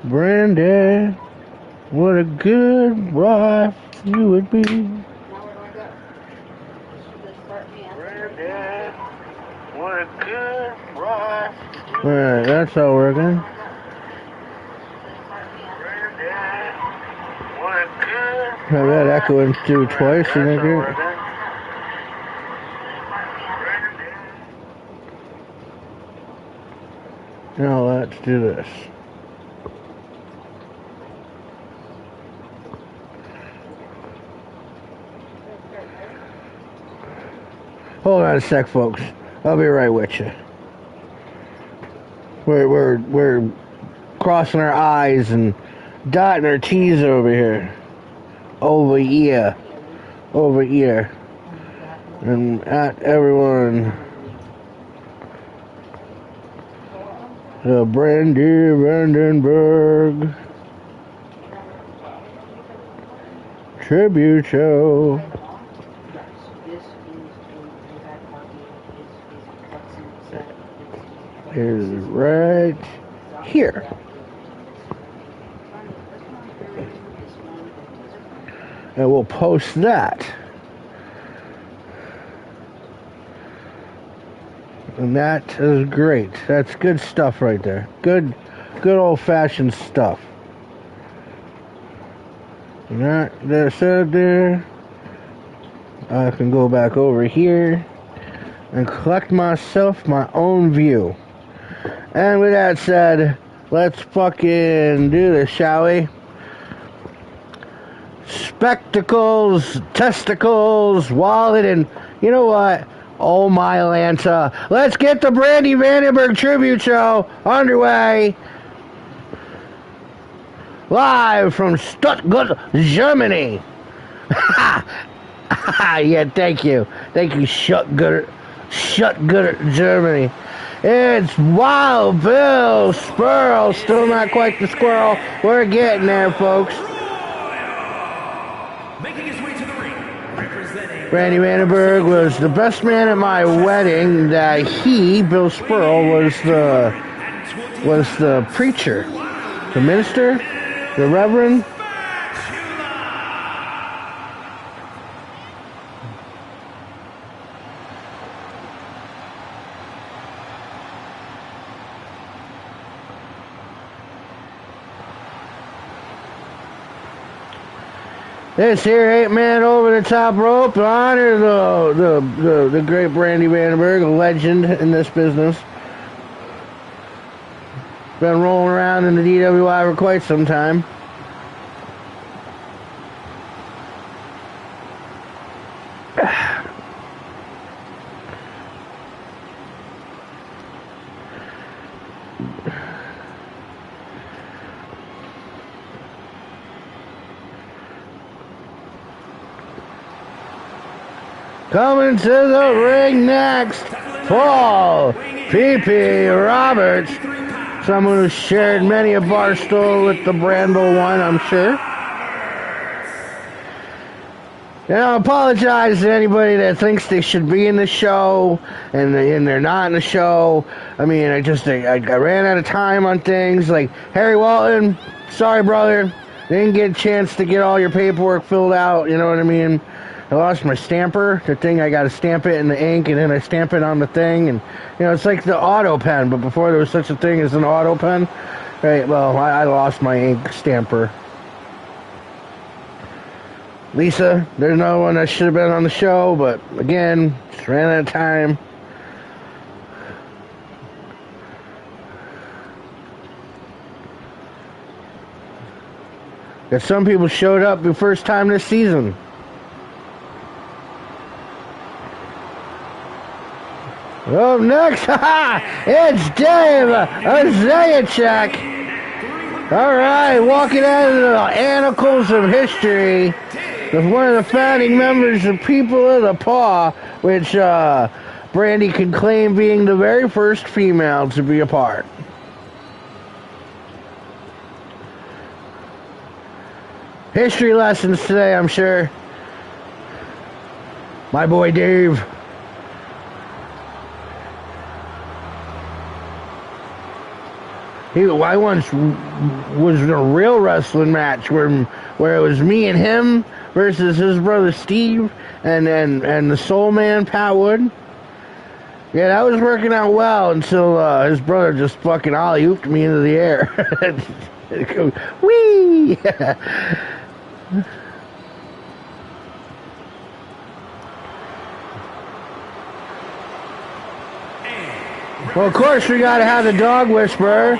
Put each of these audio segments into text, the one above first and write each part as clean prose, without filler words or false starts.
Brandy, what a good wife you would be. Brandy, what a good wife. Alright, that's all working. Brandy, what a good Have that echoing through twice, isn't it great? Now let's do this. Hold on a sec, folks. I'll be right with you. We're crossing our I's and dotting our T's over here. Over here. Over here. And at everyone. The Brandy Vandenburgh tribute show is right here. And we'll post that. And that is great. That's good stuff right there. Good old-fashioned stuff. And that said there, I can go back over here and collect myself my own view. And with that said, let's fucking do this, shall we? Spectacles, testicles, wallet, and you know what? Oh my Lanta. Let's get the Brandy Vandenburgh tribute show underway. Live from Stuttgart, Germany. Yeah, thank you. Thank you, Stuttgart, Germany. It's Wild Bill Squirrel. Still not quite the squirrel. We're getting there, folks. Making his way to the ring, representing Brandy Vandenburgh was the best man at my wedding. That he, Bill Squirrel, was the preacher, the minister, the reverend. This here 8-man over the top rope to honor the great Brandy Vandenburgh, a legend in this business. Been rolling around in the DWI for quite some time. Coming to the ring next, Paul P.P. Roberts, someone who shared many a bar stool with the Brandle one, I'm sure. And I apologize to anybody that thinks they should be in the show and they're not in the show. I mean, I ran out of time on things like Harry Walton. Sorry, brother, didn't get a chance to get all your paperwork filled out. You know what I mean? I lost my stamper, the thing I got to stamp it in the ink, and then I stamp it on the thing, and you know, it's like the auto pen, but before there was such a thing as an auto pen. Right, well, I lost my ink stamper. Lisa, there's another one that should have been on the show, but again, just ran out of time. That some people showed up the first time this season. Up next, it's Dave Zayachek. All right, walking out of the annals of history with one of the founding members of People of the Paw, which Brandy can claim being the very first female to be a part. History lessons today, I'm sure. My boy Dave. I once was in a real wrestling match where it was me and him versus his brother Steve and the Soul Man Pat Wood. Yeah, that was working out well until his brother just fucking alley-ooped me into the air. It goes, whee! Well, of course, we got to have the dog whisperer.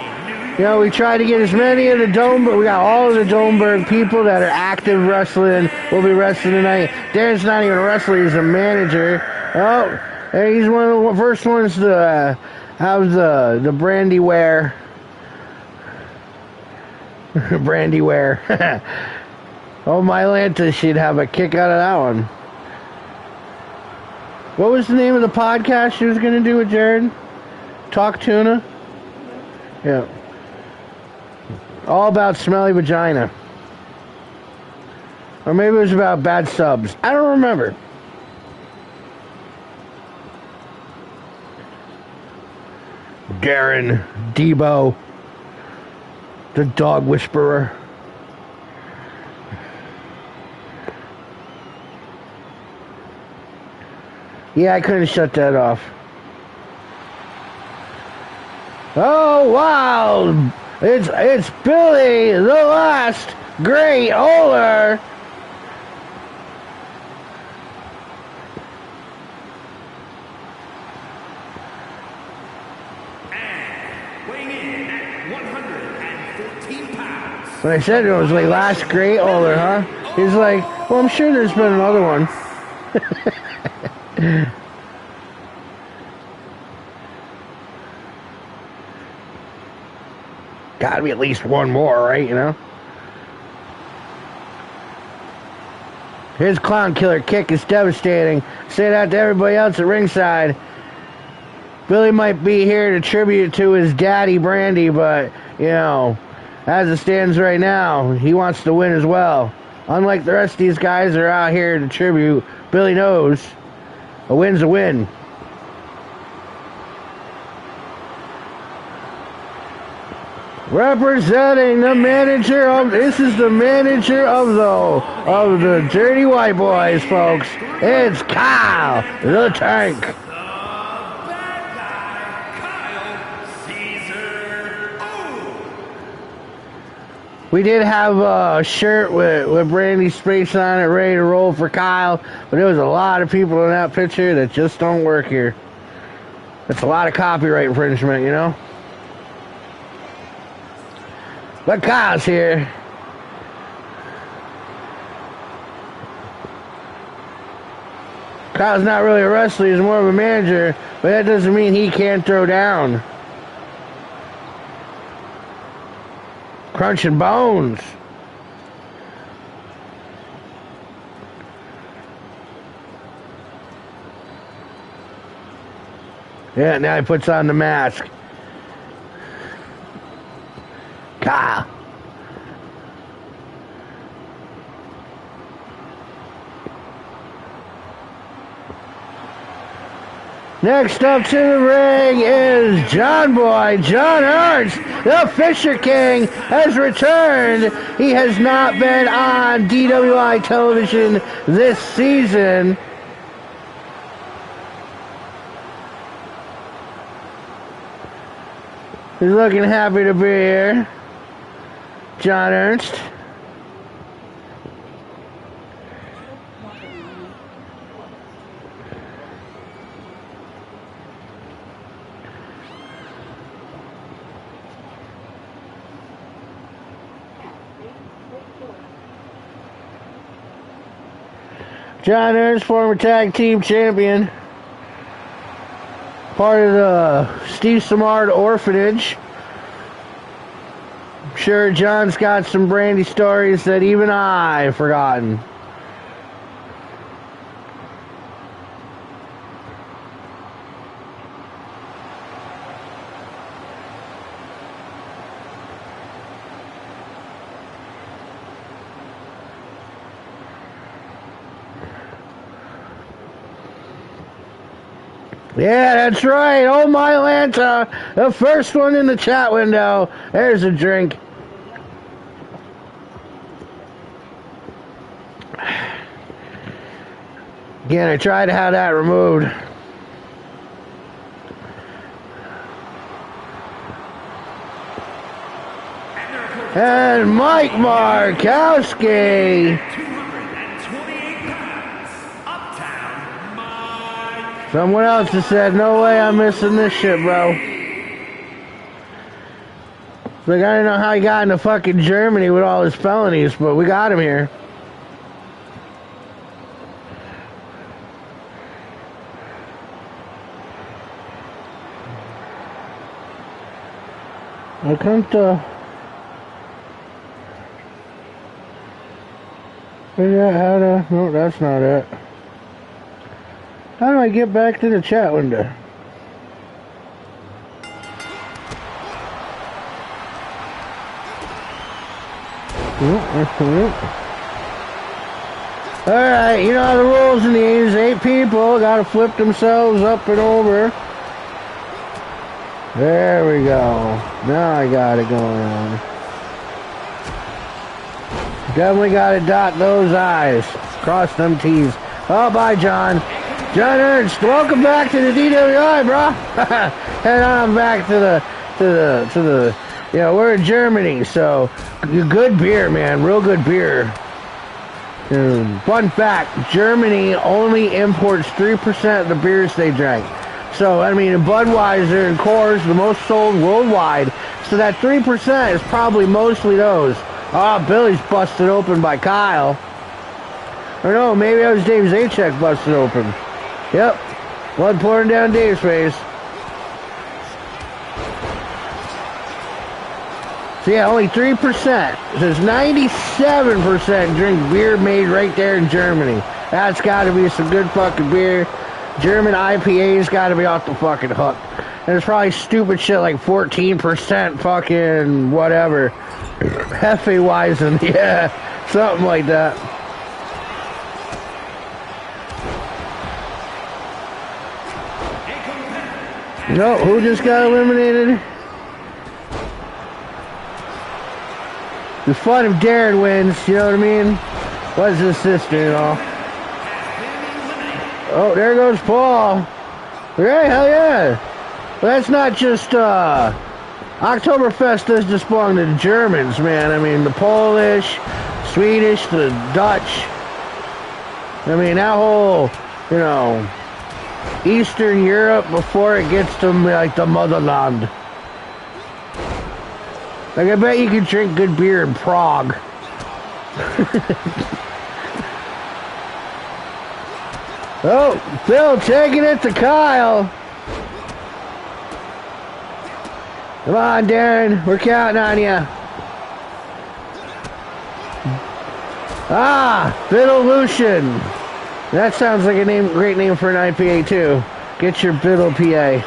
You know, we try to get as many of the but we got all of the Domberg people that are active wrestling. Will be wrestling tonight. Darren's not even a wrestler, he's a manager. Oh, and he's one of the first ones to have the Brandy wear. Brandy wear. Oh, Mylanta should have a kick out of that one. What was the name of the podcast she was going to do with Jared? Talk Tuna? Yeah. All about smelly vagina. Or maybe it was about bad subs. I don't remember. Darren Debo, the dog whisperer. Yeah, I couldn't shut that off. Oh, wow! It's Billy, the last great Oler. And weighing in at 114 pounds. When I said it was like last great Oler, huh? He's like, well, I'm sure there's been another one. Gotta be at least one more, right? You know? His clown killer kick is devastating. Say that to everybody else at ringside. Billy might be here to tribute to his daddy, Brandy, but, you know, as it stands right now, he wants to win as well. Unlike the rest of these guys that are out here to tribute, Billy knows a win's a win. Representing the manager of, this is the manager of the Dirty White Boys, folks. It's Kyle the Tank. The bad guy, Kyle Caesar. Oh! We did have a shirt with Brandy's face on it, ready to roll for Kyle, but there was a lot of people in that picture that just don't work here. That's a lot of copyright infringement, you know? But Kyle's here. Kyle's not really a wrestler, he's more of a manager, but that doesn't mean he can't throw down. Crunching bones. Yeah, now he puts on the mask. Kyle. Next up to the ring is John Boy, John Ernst. The Fisher King has returned. He has not been on DWI television this season. He's looking happy to be here. John Ernst. John Ernst, former tag team champion. Part of the Steve Samard orphanage. I'm sure John's got some Brandy stories that even I've forgotten. Yeah, that's right. Oh, my Atlanta. The first one in the chat window. There's a drink. Again, I tried to have that removed. And Mike Markowski. 228 pounds. Uptown Mike. Someone else has said, no way I'm missing this shit, bro. Like, I don't know how he got into fucking Germany with all his felonies, but we got him here. I can't, figure out how to... No, that's not it. How do I get back to the chat window? Alright, you know how the rules in the 80s, 8 people gotta flip themselves up and over. There we go. Now I got it going on. Definitely gotta dot those I's. Cross them T's. Oh, bye, John. John Ernst, welcome back to the DWI, bro. And I'm back to the, you know, we're in Germany, so good beer, man. Real good beer. Fun fact, Germany only imports 3% of the beers they drink. So, I mean, Budweiser and Coors, the most sold worldwide. So that 3% is probably mostly those. Oh, Billy's busted open by Kyle. Or no, maybe that was Dave Zajac busted open. Yep. Blood pouring down Dave's face. So yeah, only 3%. There's 97% drink beer made right there in Germany. That's got to be some good fucking beer. German IPA's got to be off the fucking hook. And there's probably stupid shit like 14% fucking whatever. Hefeweizen, yeah, something like that. No, who just got eliminated? It's fun if Darren wins, you know what I mean? What's his sister and all? Oh, there goes Paul. Yeah, hell yeah. Well, that's not just, Oktoberfest does just belong to the Germans, man. I mean, the Polish, Swedish, the Dutch. I mean, that whole, you know, Eastern Europe before it gets to, like, the motherland. Like, I bet you could drink good beer in Prague. Oh, Phil taking it to Kyle. Come on, Darren. We're counting on you. Ah, Fiddlelution. That sounds like a great name for an IPA, too. Get your Biddle PA.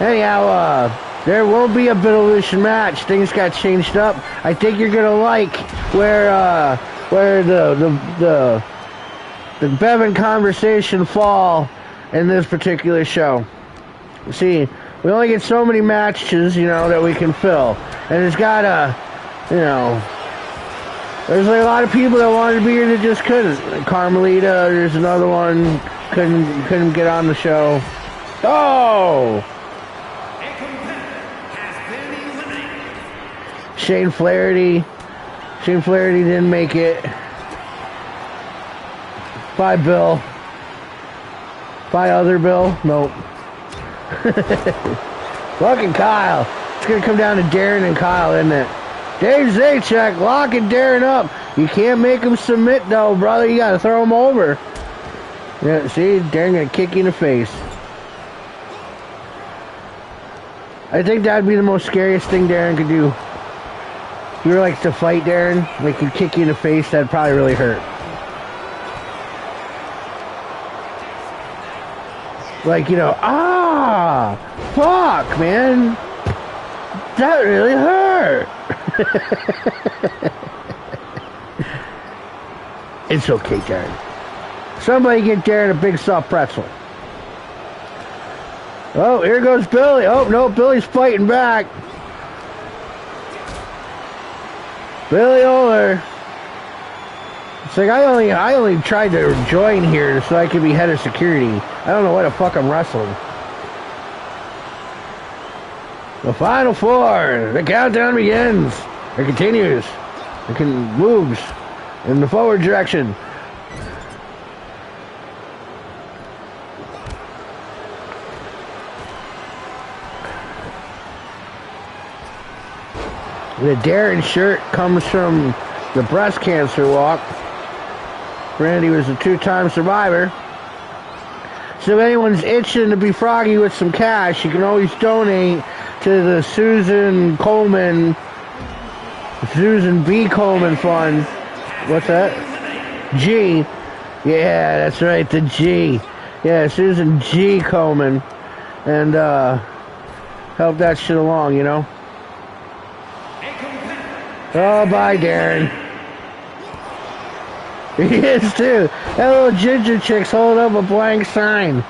Anyhow, there won't be a Fiddlelution match. Things got changed up. I think you're going to like where the Bevan conversation fall in this particular show. See, we only get so many matches, you know, that we can fill. And it's got a, you know, there's like a lot of people that wanted to be here that just couldn't. Carmelita, there's another one, couldn't get on the show. Oh! Shane Flaherty didn't make it. Bye, Bill. Bye, other Bill. Nope. Fucking Kyle. It's going to come down to Darren and Kyle, isn't it? Dave Zajac locking Darren up. You can't make him submit, though, brother. You got to throw him over. Yeah, see? Darren going to kick you in the face. I think that would be the most scariest thing Darren could do. If you were like to fight Darren, like he'd kick you in the face, that'd probably really hurt. Like, you know, fuck, man. That really hurt. It's okay, Darren. Somebody get Darren a big soft pretzel. Oh, here goes Billy. Oh, no, Billy's fighting back. Billy Oler. It's like I only tried to join here so I could be head of security. I don't know what the fuck I'm wrestling. The final four. The countdown begins. It continues. It moves in the forward direction. The Darren shirt comes from the breast cancer walk. Brandy was a 2-time survivor. So if anyone's itching to be froggy with some cash, you can always donate to the Susan B. Coleman Fund. What's that? G. Yeah, that's right, the G. Yeah, Susan G. Coleman. And help that shit along, you know? Oh, bye, Darren. He is, too. That little ginger chick's holding up a blank sign.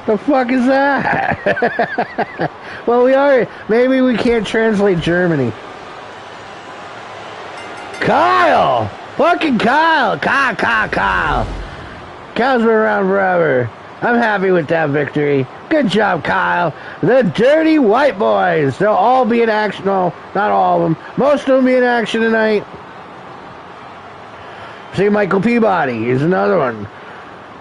The fuck is that? Well, maybe we can't translate Germany. Kyle! Fucking Kyle! Kyle! Kyle's been around forever. I'm happy with that victory. Good job, Kyle. The Dirty White Boys. They'll all be in action. No, not all of them. Most of them be in action tonight. See, Michael Peabody. He's another one.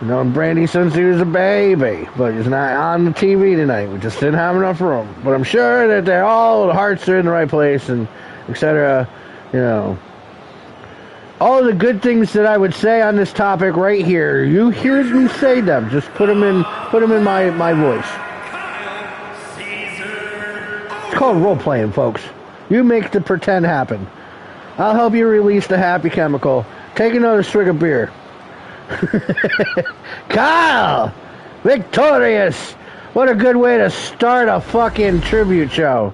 You know, Brandy since he was a baby. But he's not on the TV tonight. We just didn't have enough room. But I'm sure that the hearts are in the right place and etc. You know. All the good things that I would say on this topic right here, you hear me say them. Just put them in my voice. It's called role playing, folks. You make the pretend happen. I'll help you release the happy chemical. Take another swig of beer. Kyle! Victorious! What a good way to start a fucking tribute show.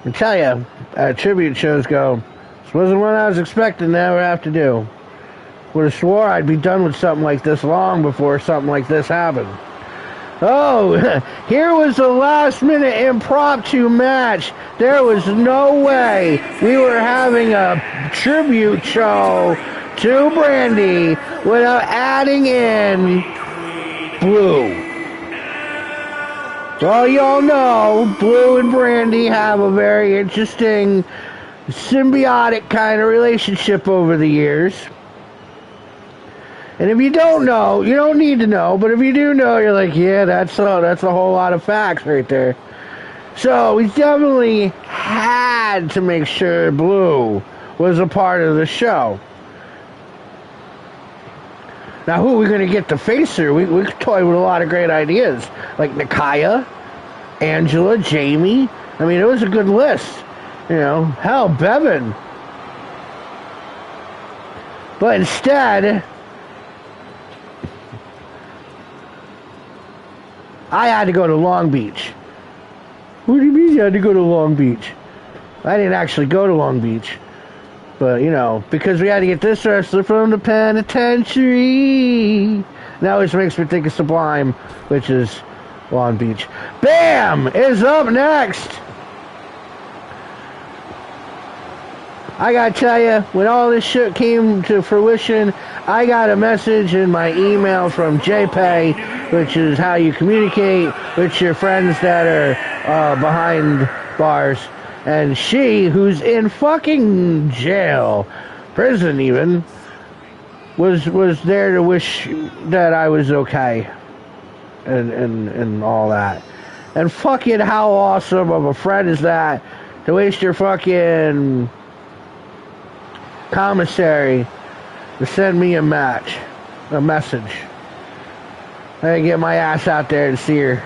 I tell you, tribute shows go, this wasn't what I was expecting to ever have to do. Would have swore I'd be done with something like this long before something like this happened. Oh, here was a last-minute impromptu match. There was no way we were having a tribute show to Brandy without adding in Blue. Well, you all know, Blue and Brandy have a very interesting, symbiotic kind of relationship over the years. And if you don't know, you don't need to know, but if you do know, you're like, yeah, that's a whole lot of facts right there. So we definitely had to make sure Blue was a part of the show. Now, who are we going to get to face her? We toyed with a lot of great ideas, like Nakaya, Angela, Jamie. I mean, it was a good list. You know, hell, Bevan. But instead, I had to go to Long Beach. What do you mean you had to go to Long Beach? I didn't actually go to Long Beach. But, you know, because we had to get this wrestler from the penitentiary. Now it makes me think of Sublime, which is Long Beach. Bam! Is up next! I gotta tell you, when all this shit came to fruition, I got a message in my email from JPay, which is how you communicate with your friends that are behind bars. And she, who's in fucking jail, prison even, was there to wish that I was okay. And all that. And fucking how awesome of a friend is that to waste your fucking commissary to send me a message. I gotta get my ass out there to see her.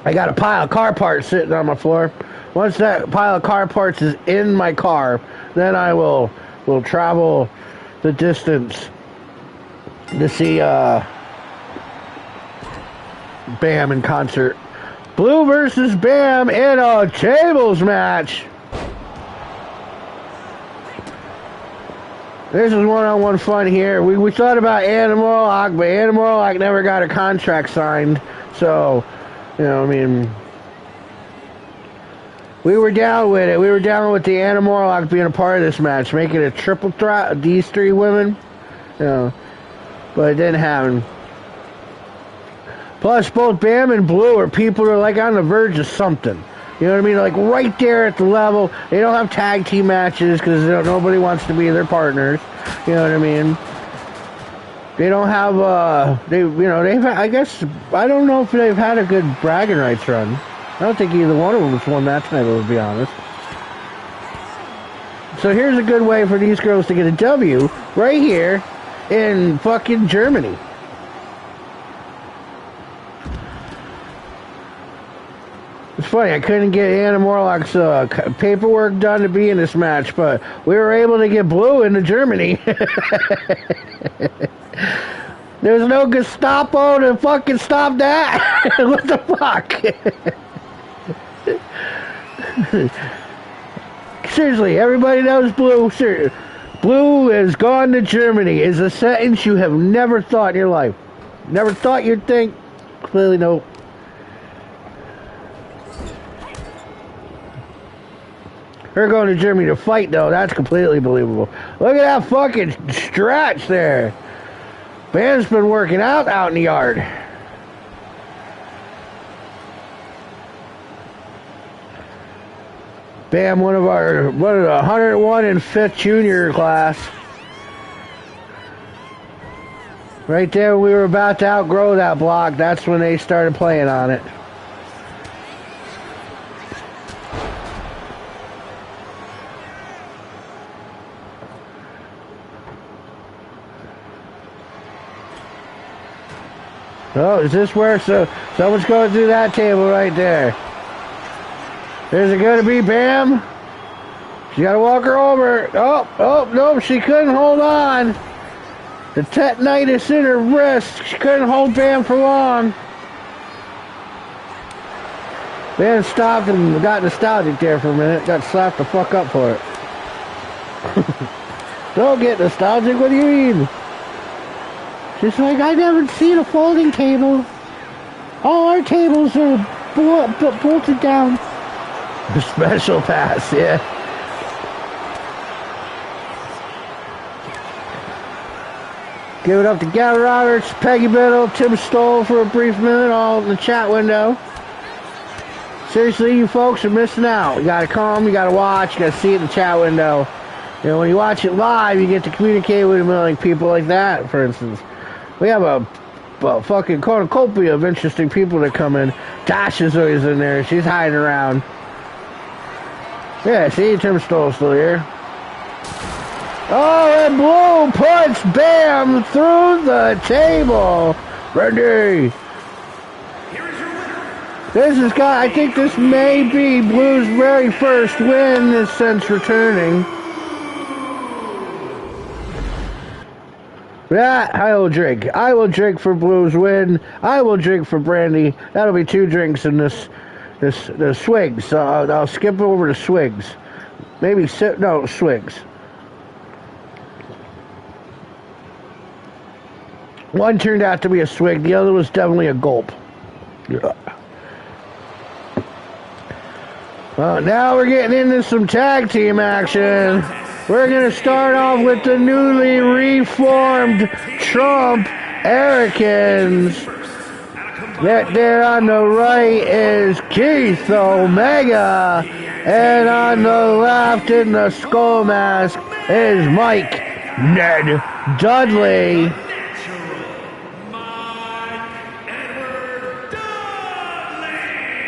I got a pile of car parts sitting on my floor. Once that pile of car parts is in my car, then I will travel the distance to see Bam in concert. Blue versus Bam in a tables match. This is one-on-one fun here. We thought about Vandenburgh, but Vandenburgh never got a contract signed. So, you know, I mean, we were down with it. We were down with the Vandenburgh being a part of this match, making it a triple threat of these three women. You know, but it didn't happen. Plus, both Bam and Blue are people who are like on the verge of something. You know what I mean? Like right there at the level. They don't have tag team matches because nobody wants to be their partners. You know what I mean? They don't have I guess, I don't know if they've had a good bragging rights run. I don't think either one of them has won that title, to be honest. So here's a good way for these girls to get a W right here in fucking Germany. It's funny, I couldn't get Anna Morlock's paperwork done to be in this match, but we were able to get Blue into Germany. There's no Gestapo to fucking stop that. What the fuck? Seriously, everybody knows Blue. Seriously. Blue has gone to Germany is a sentence you have never thought in your life. Never thought you'd think. Clearly, no. Her going to Germany to fight, though, that's completely believable. Look at that fucking stretch there. Bam's been working out in the yard. Bam, one of the 101 and 5th junior class. Right there, we were about to outgrow that block. That's when they started playing on it. Oh, is this where someone's going through that table right there? Is it going to be Bam? She got to walk her over. Oh, no, she couldn't hold on. The tetanitis in her wrist. She couldn't hold Bam for long. Bam stopped and got nostalgic there for a minute. Got slapped the fuck up for it. Don't get nostalgic, what do you mean? She's like, I never seen a folding table. All our tables are bolted down. A special pass, yeah. Give it up to Gavin Roberts, Peggy Biddle, Tim Stoll for a brief minute, all in the chat window. Seriously, you folks are missing out. You gotta come, you gotta watch, you gotta see it in the chat window. You know, when you watch it live, you get to communicate with a million people like that, for instance. We have a fucking cornucopia of interesting people that come in. Tasha's always in there. She's hiding around. Yeah, see, Tim Stoll's still here. Oh, and Blue puts Bam through the table. Brandy. This is I think this may be Blue's very first win since returning. Yeah, I will drink. I will drink for Blue's win. I will drink for Brandy. That'll be 2 drinks in the swigs. I'll skip over the swigs. Maybe swigs. One turned out to be a swig. The other was definitely a gulp. Yeah. Well, now we're getting into some tag team action. We're going to start off with the newly reformed Trump Americans. That there on the right is Keith Omega. And on the left in the skull mask is Mike Ned Dudley.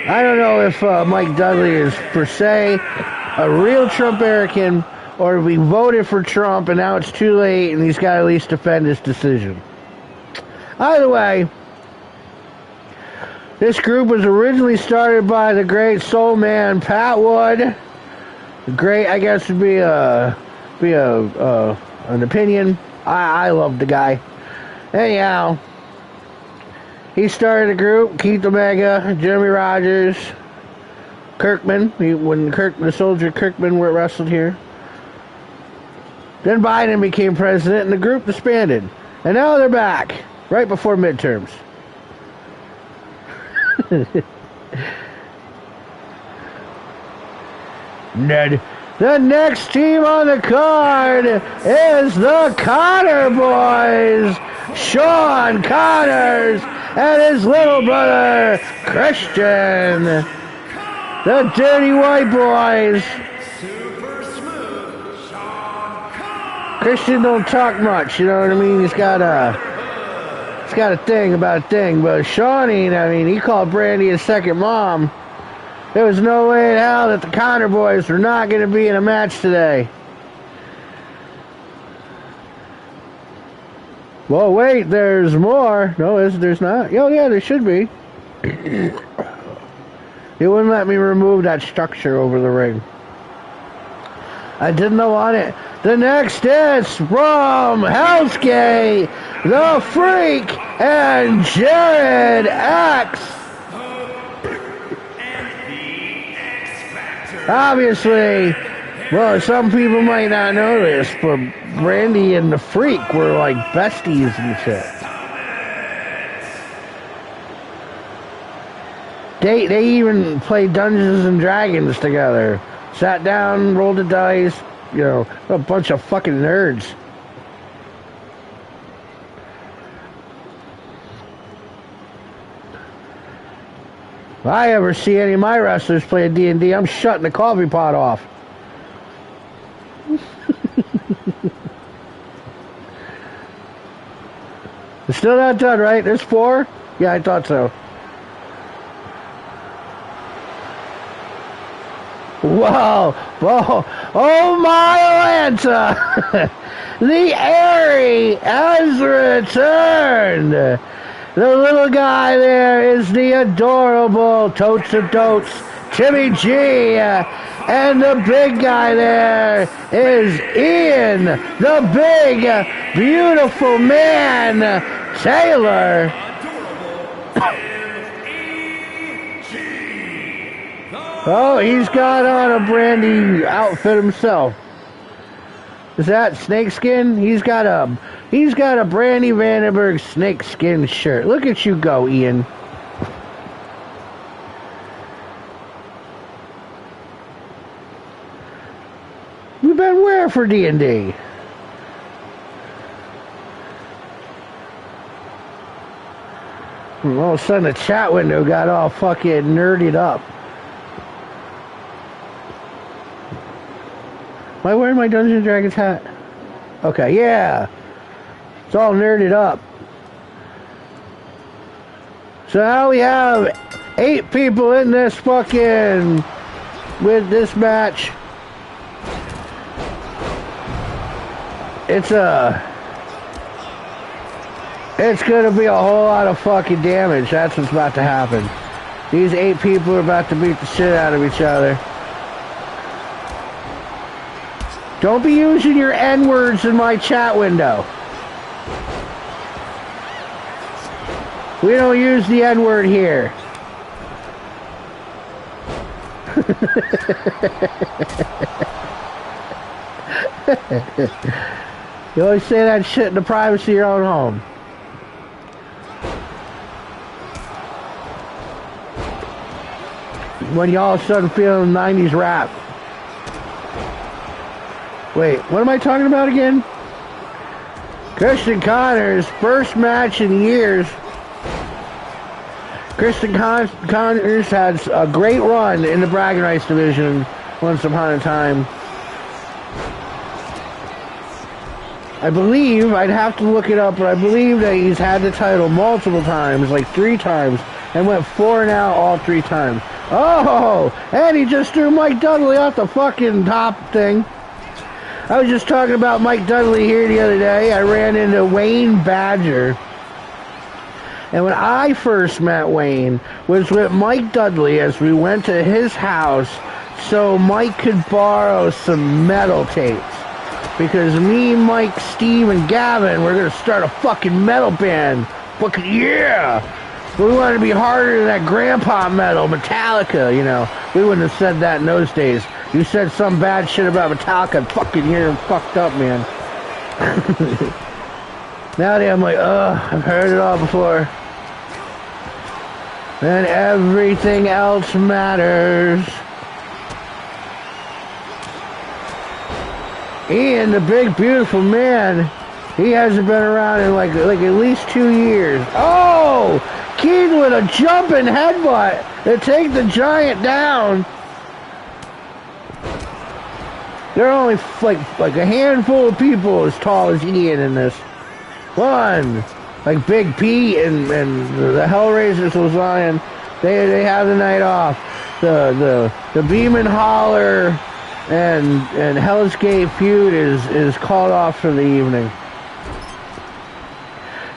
I don't know if Mike Dudley is per se a real Trump American, or if we voted for Trump and now it's too late and he's got to at least defend his decision. Either way, this group was originally started by the great soul man Pat Wood. Great, I guess, would be an opinion. I love the guy. Anyhow, He started a group, Keith Omega, Jeremy Rogers, Kirkman, when the soldier Kirkman were wrestled here. Then Biden became president and the group disbanded. And now they're back, right before midterms. Ned. The next team on the card is the Connor boys. Sean Connors and his little brother, Christian. The Dirty White Boys. Christian don't talk much, you know what I mean? He's got a thing about a thing, but Shawnee, I mean, he called Brandy his second mom. There was no way in hell that the Connor boys were not going to be in a match today. Well, wait, there's more. No, there's not. Oh, yeah, there should be. It wouldn't let me remove that structure over the ring. I didn't know on it. The next is from Hell's Gate, The Freak and Jared X. Obviously, well, some people might not know this, but Brandy and the Freak were like besties and shit. They even played Dungeons and Dragons together. Sat down, rolled the dice, you know, a bunch of fucking nerds. If I ever see any of my wrestlers play a D&D, I'm shutting the coffee pot off. It's still not done, right? There's 4? Yeah, I thought so. Whoa! Whoa! Oh my Atlanta! The Airy has returned! The little guy there is the adorable Totes of Dotes, Timmy G. And the big guy there is Ian, the big, beautiful man, Taylor. Oh, he's got on a Brandy outfit himself. Is that snakeskin? He's got a Brandy Vandenburgh snakeskin shirt. Look at you go, Ian. You've been where for D&D? All of a sudden the chat window got all fucking nerdied up. Am I wearing my Dungeons & Dragons hat? Okay, yeah. It's all nerded up. So now we have 8 people in this fucking... with this match. It's gonna be a whole lot of fucking damage. That's what's about to happen. These 8 people are about to beat the shit out of each other. Don't be using your N-words in my chat window. We don't use the N-word here. You always say that shit in the privacy of your own home. When you all of a sudden feeling 90s rap. Wait, what am I talking about again? Christian Connors, first match in years. Christian Connors has a great run in the bragging rights division once upon a time. I believe, I'd have to look it up, but I believe that he's had the title multiple times, like 3 times, and went 4 now all 3 times. Oh, and he just threw Mike Dudley off the fucking top thing. I was just talking about Mike Dudley here the other day. I ran into Wayne Badger. And when I first met Wayne was with Mike Dudley as we went to his house so Mike could borrow some metal tapes. Because me, Mike, Steve, and Gavin, we're going to start a fucking metal band. Fucking yeah! But we wanted to be harder than that grandpa metal, Metallica, you know. We wouldn't have said that in those days. You said some bad shit about Metallica, I'd fucking hear him fucked up, man. Nowadays I'm like, I've heard it all before. And everything else matters. Ian, the big beautiful man, he hasn't been around in like at least 2 years. Oh! Keith with a jumping headbutt to take the giant down. There are only like a handful of people as tall as Ian in this. One, like Big Pete and the Hellraisers was on. They have the night off. The Beam and Holler and Hell's Gate feud is called off for the evening.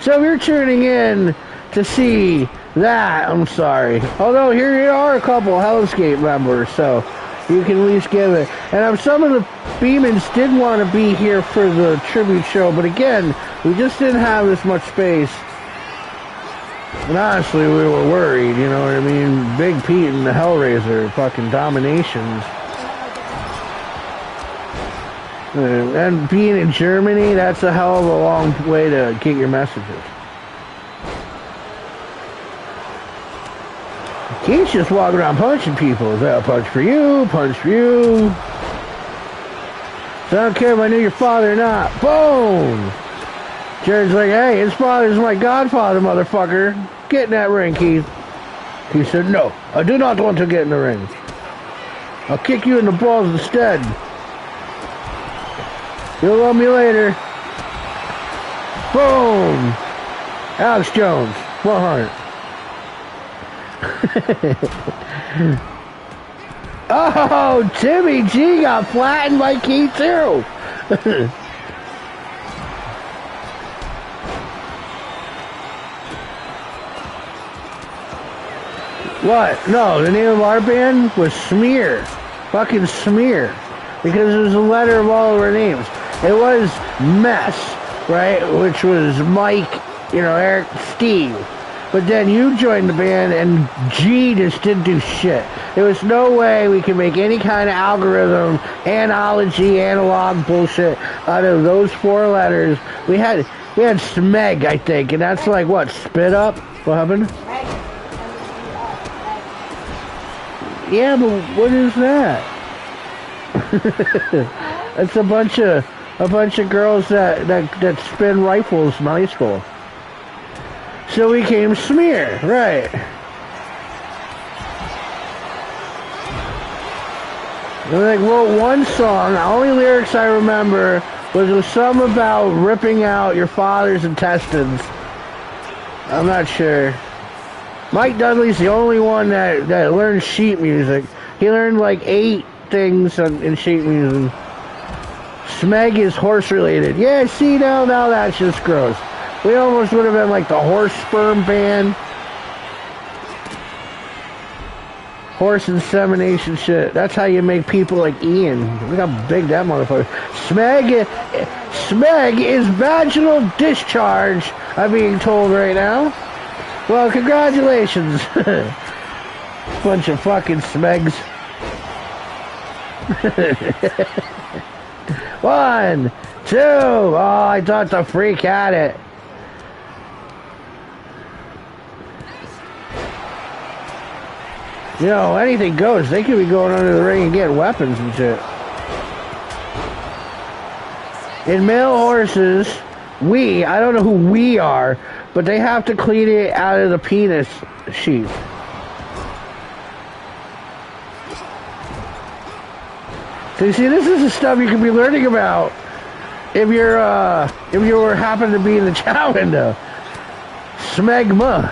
So if you're tuning in to see that, I'm sorry. Although here are a couple Hell's Gate members, so you can at least give it. And some of the Beamans did want to be here for the tribute show, but again, we just didn't have this much space. And honestly, we were worried, you know what I mean? Big Pete and the Hellraiser, fucking dominations. And being in Germany, that's a hell of a long way to get your messages. Keith's just walking around punching people. Is that a punch for you? Punch for you? So I don't care if I knew your father or not. Boom! Jared's like, hey, his father's my godfather, motherfucker. Get in that ring, Keith. He said, no, I do not want to get in the ring. I'll kick you in the balls instead. You'll love me later. Boom! Alex Jones, 100. Oh, Timmy G got flattened by Keith too. What? No, the name of our band was Smear. Fucking Smear. Because it was a letter of all of our names. It was Mess, right? Which was Mike, you know, Eric, Steve. But then you joined the band and G just didn't do shit. There was no way we could make any kind of algorithm, analogy, analog bullshit out of those 4 letters. We had Smeg, I think, and that's like what, spit up? What happened? Yeah, but what is that? It's a bunch of girls that spin rifles in high school. So we came Smear, right? And they wrote one song. The only lyrics I remember was some about ripping out your father's intestines. I'm not sure. Mike Dudley's the only one that learned sheet music. He learned like 8 things in sheet music. Smeg is horse related. Yeah, see, now that's just gross. We almost would have been like the horse sperm band. Horse insemination shit. That's how you make people like Ian. Look how big that motherfucker. Smeg is vaginal discharge, I'm being told right now. Well, congratulations. Bunch of fucking Smegs. 1, 2. Oh, I thought the freak had it. You know, anything goes. They could be going under the ring and getting weapons and shit. In male horses, I don't know who we are, but they have to clean it out of the penis sheath. So you see, this is the stuff you can be learning about if you happen to be in the chow window. Smegma.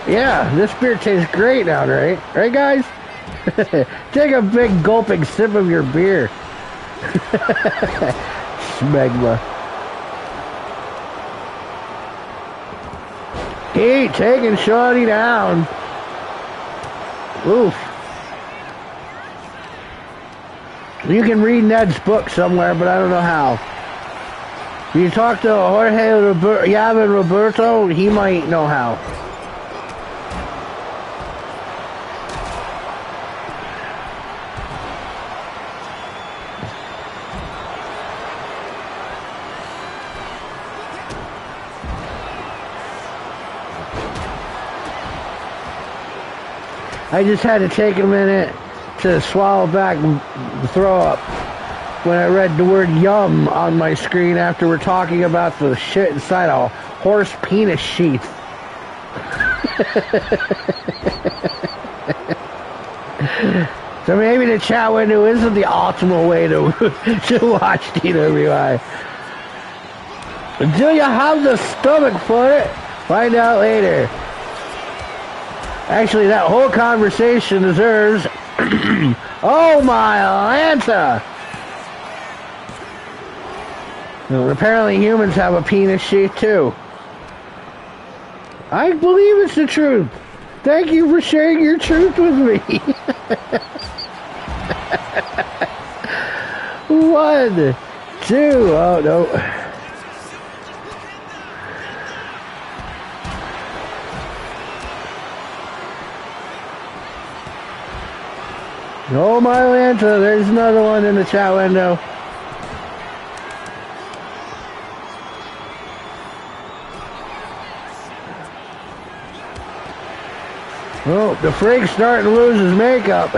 Yeah, this beer tastes great now, right? Right, guys? Take a big gulping sip of your beer. Smegma. He taking Shawty down. Oof. You can read Ned's book somewhere, but I don't know how. You talk to Yavin Roberto, he might know how. I just had to take a minute to swallow back and throw up when I read the word yum on my screen after we're talking about the shit inside a horse penis sheath. So maybe the chat window isn't the optimal way to watch DWI. Do you have the stomach for it? Find out later. Actually, that whole conversation deserves oh my Atlanta! Well, apparently humans have a penis sheath too. I believe it's the truth. Thank you for sharing your truth with me. 1, 2, oh no. Oh my Atlanta, there's another one in the chat window. Oh, the freak's starting to lose his makeup.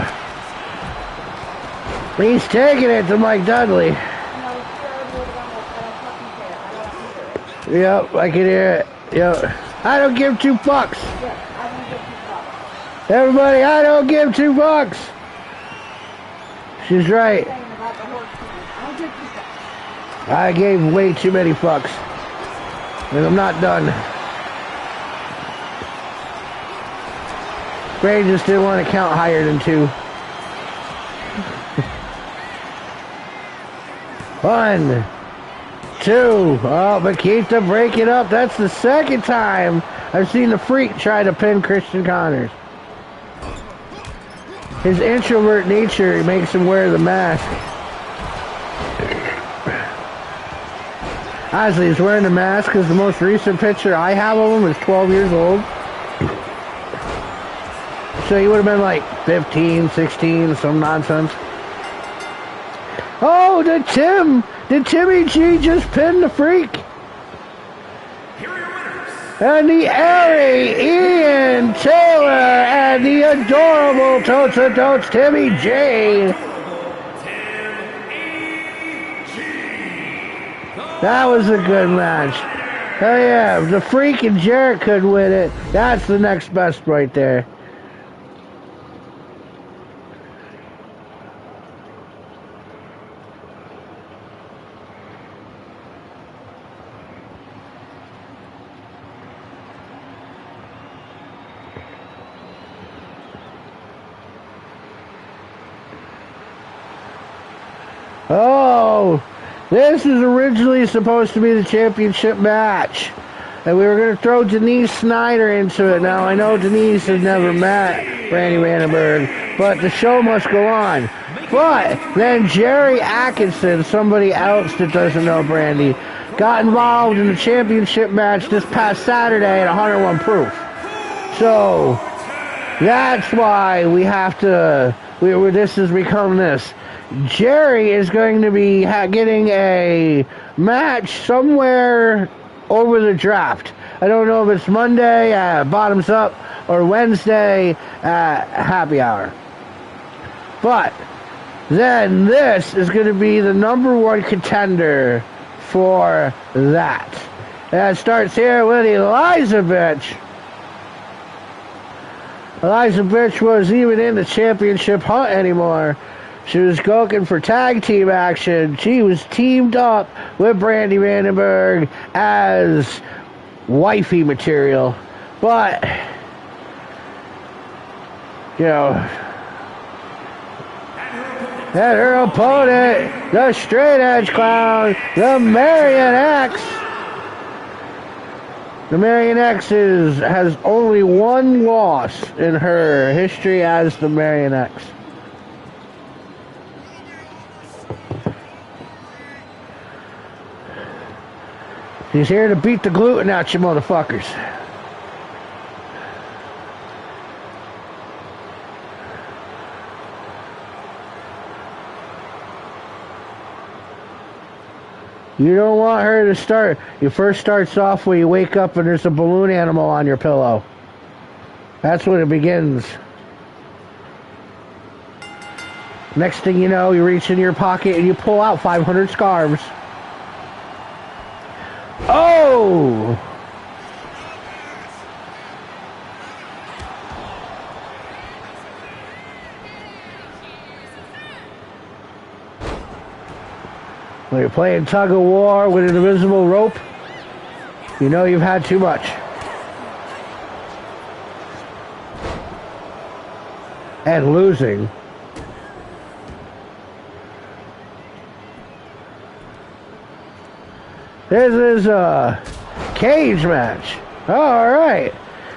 He's taking it to Mike Dudley. Yep, I can hear it. Yep. I don't give 2 fucks. Everybody, I don't give 2 fucks. She's right. I gave way too many fucks. And I'm not done. Brandy just didn't want to count higher than 2. 1, 2. Oh, but keep to break it up. That's the second time I've seen the freak try to pin Christian Connors. His introvert nature makes him wear the mask. Honestly, he's wearing the mask because the most recent picture I have of him is 12 years old. So he would have been like 15, 16, some nonsense. Oh, did Timmy G just pin the freak? And the airy Ian Taylor and the adorable Totes and Totes Timmy J. That was a good match. Oh yeah, if the freak and Jarrett could win it, that's the next best right there. Oh, this is originally supposed to be the championship match. And we were going to throw Denise Snyder into it. Now, I know Denise has never met Brandy Vandenburgh, but the show must go on. But then Jerry Atkinson, somebody else that doesn't know Brandy, got involved in the championship match this past Saturday at 101 Proof. So, that's why we have to, this has become this. Jerry is going to be getting a match somewhere over the draft. I don't know if it's Monday at Bottoms Up or Wednesday at Happy Hour. But then this is going to be the #1 contender for that. And it starts here with Eliza Bitch. Eliza Bitch wasn't even in the championship hunt anymore. She was going for tag team action. She was teamed up with Brandy Vandenburgh as wifey material. But, you know, and her opponent, the straight edge clown, the Marion X. The Marion X has only 1 loss in her history as the Marion X. She's here to beat the gluten out you motherfuckers. You don't want her to start. You first starts off where you wake up and there's a balloon animal on your pillow. That's when it begins. Next thing you know, you reach in your pocket and you pull out 500 scarves. Oh! When you're playing tug of war with an invisible rope, you know you've had too much. And losing. This is a cage match. All right.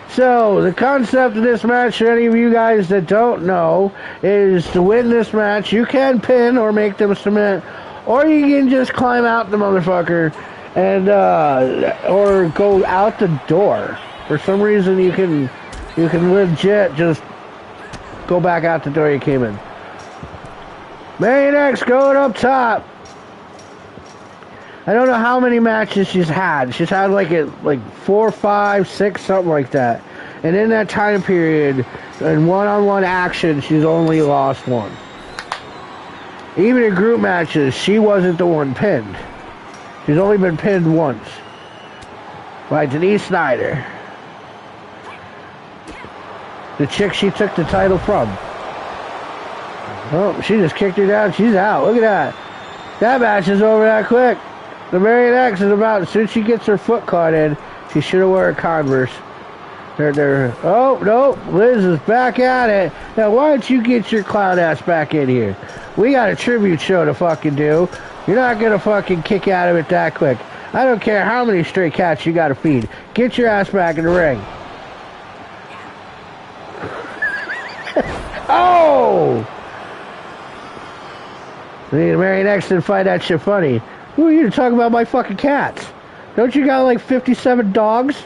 So the concept of this match, for any of you guys that don't know, is to win this match, you can pin or make them submit, or you can just climb out the motherfucker and or go out the door. For some reason, you can legit just go back out the door you came in. Marion X going up top. I don't know how many matches she's had. She's had like 4, 5, 6, something like that. And in that time period, in one-on-one action, she's only lost one. Even in group matches, she wasn't the one pinned. She's only been pinned once. By Denise Snyder. The chick she took the title from. Oh, she just kicked her down. She's out. Look at that. That match is over that quick. The Marion X is about, as soon as she gets her foot caught in, she should have worn a Converse. Oh, no, Liz is back at it. Now, why don't you get your clown ass back in here? We got a tribute show to fucking do. You're not going to fucking kick out of it that quick. I don't care how many stray cats you got to feed. Get your ass back in the ring. Oh! The Marion X didn't find that shit funny. Who are you to talk about my fucking cats? Don't you got like 57 dogs?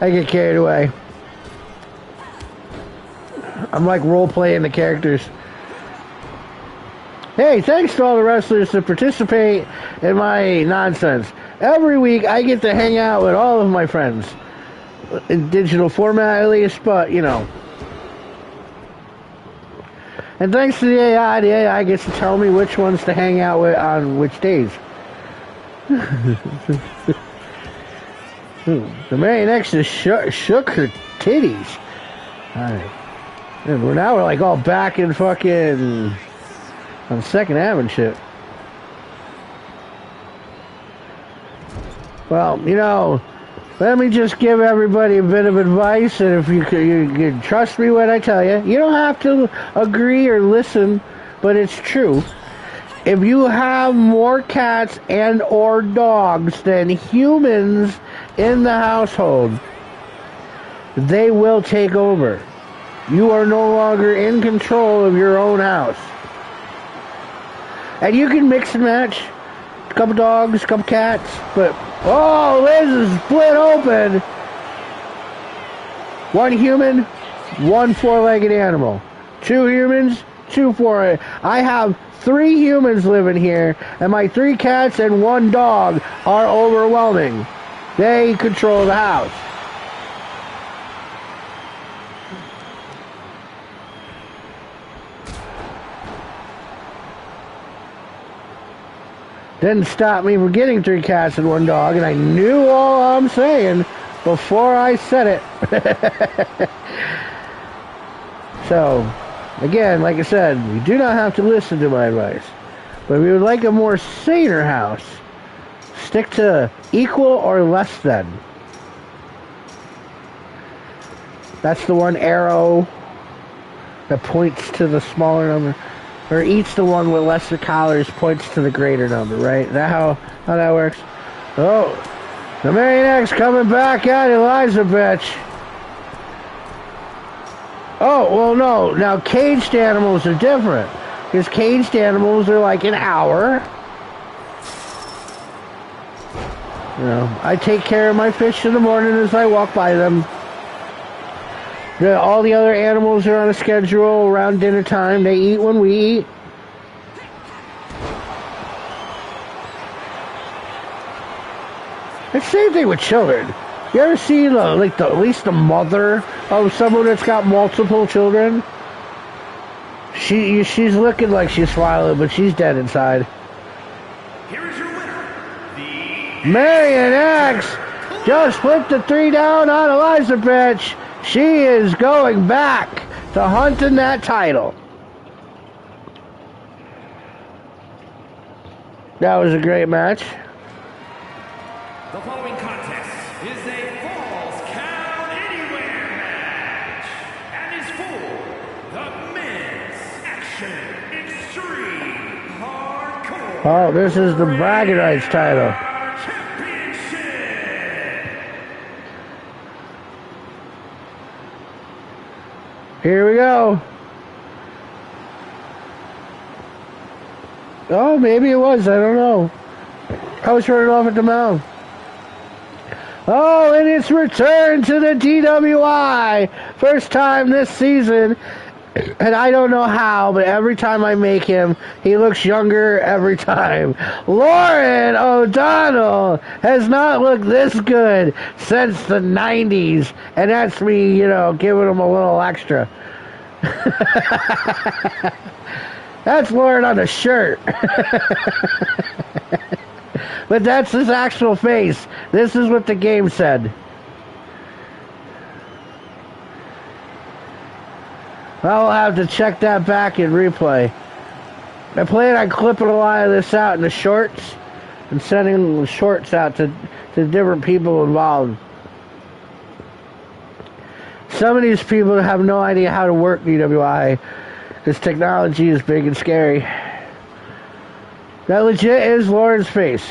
I get carried away. I'm like role-playing the characters. Hey, thanks to all the wrestlers that participate in my nonsense. Every week I get to hang out with all of my friends. In digital format at least, but you know. And thanks to the AI gets to tell me which ones to hang out with on which days. The Marion X just shook her titties. Alright. And now we're like all back in fucking on Second Ave and shit. Well, you know, let me just give everybody a bit of advice, and if you can trust me when I tell you, you don't have to agree or listen, but it's true. If you have more cats and or dogs than humans in the household, they will take over. You are no longer in control of your own house. And you can mix and match. A couple dogs, a couple cats, but oh, Liz is split open. One human, one four-legged animal. 2 humans, 2 four-legged. I have 3 humans living here, and my 3 cats and 1 dog are overwhelming. They control the house. Didn't stop me from getting 3 cats and 1 dog, and I knew all I'm saying before I said it. So, again, like I said, you do not have to listen to my advice. But if you would like a more saner house, stick to equal or less than. That's the one arrow that points to the smaller number. Or each the one with lesser collars points to the greater number, right? Is that how that works? Oh, the Marion X coming back at Eliza, bitch. Oh, well, no. Now, caged animals are different. Because caged animals are like an hour. You know, I take care of my fish in the morning as I walk by them. All the other animals are on a schedule around dinner time. They eat when we eat. It's the same thing with children. You ever see at least the mother of someone that's got multiple children? She's looking like she's smiling, but she's dead inside. Here is your winner, the Marion X just put the 3 down on Elizabeth. She is going back to hunting that title. That was a great match. The following contest is a Falls Count Anywhere match and is for the Men's Action Extreme Hardcore. Oh, this is the bragging rights title. Championship. Here we go. Oh, maybe it was. I don't know. I was running off at the mouth. Oh, and it's return to the DWI. First time this season. And I don't know how, but every time I make him, he looks younger every time. Lauren O'Donnell has not looked this good since the 90s. And that's me, you know, giving him a little extra. That's Lauren on the shirt. But that's his actual face. This is what the game said. I'll have to check that back in replay. I plan on clipping a lot of this out in the shorts and sending the shorts out to different people involved. Some of these people have no idea how to work DWI. This technology is big and scary. That legit is Lauren's face.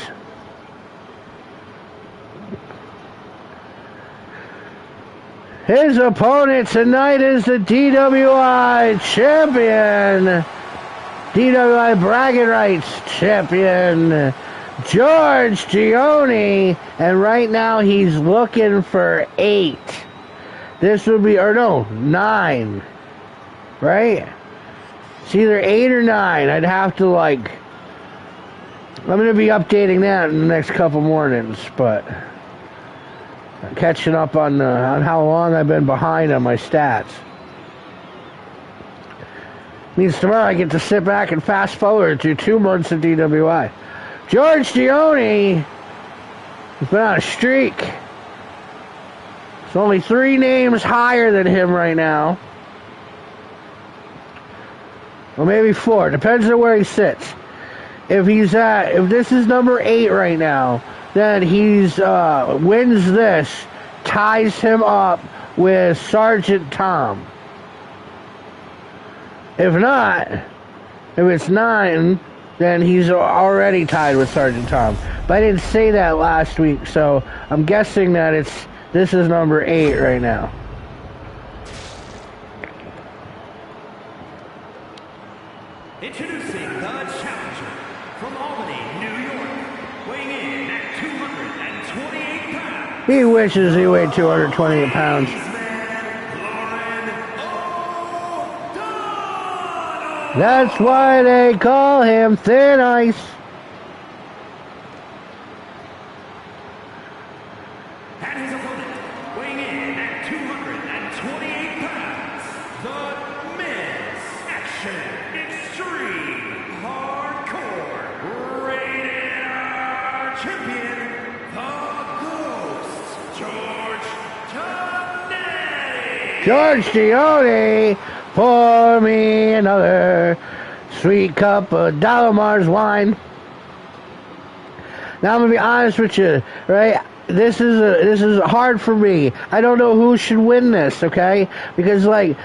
His opponent tonight is the DWI champion, DWI bragging rights champion, George Gioni, and right now he's looking for 8. This would be, or no, 9, right? It's either 8 or 9. I'd have to I'm going to be updating that in the next couple mornings, but catching up on how long I've been behind on my stats. Means tomorrow I get to sit back and fast forward through 2 months of DWI. George Gioni has been on a streak. There's only 3 names higher than him right now. Or maybe 4. Depends on where he sits. If this is number 8 right now, then he's wins this, ties him up with Sergeant Tom. If not, if it's 9, then he's already tied with Sergeant Tom. But I didn't say that last week, so I'm guessing that this is number 8 right now. Introducing the challenger from Albany, New York, weighing in at 228 pounds. He wishes he weighed 228 pounds. That's why they call him Thin Ice. And his opponent, weighing in at 228 pounds, the Men's Action Extreme Hardcore Rated R Champion, the Ghost, George Gioni. George Gioni, pour me another sweet cup of Dalamar's wine. Now I'm gonna be honest with you, right? This is hard for me. I don't know who should win this, okay? Because I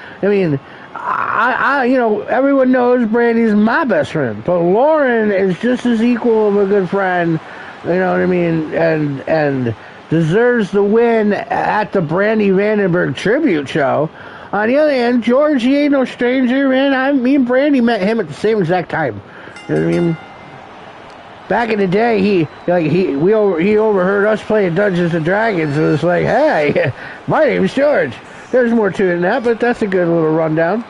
everyone knows Brandy's my best friend, but Lauren is just as equal of a good friend, you know what I mean, and deserves the win at the Brandy Vandenburgh tribute show. On the other hand, George, he ain't no stranger, man. Me and Brandy met him at the same exact time. You know what I mean? Back in the day, he overheard us playing Dungeons and Dragons and was like, "Hey, my name's George." There's more to it than that, but that's a good little rundown.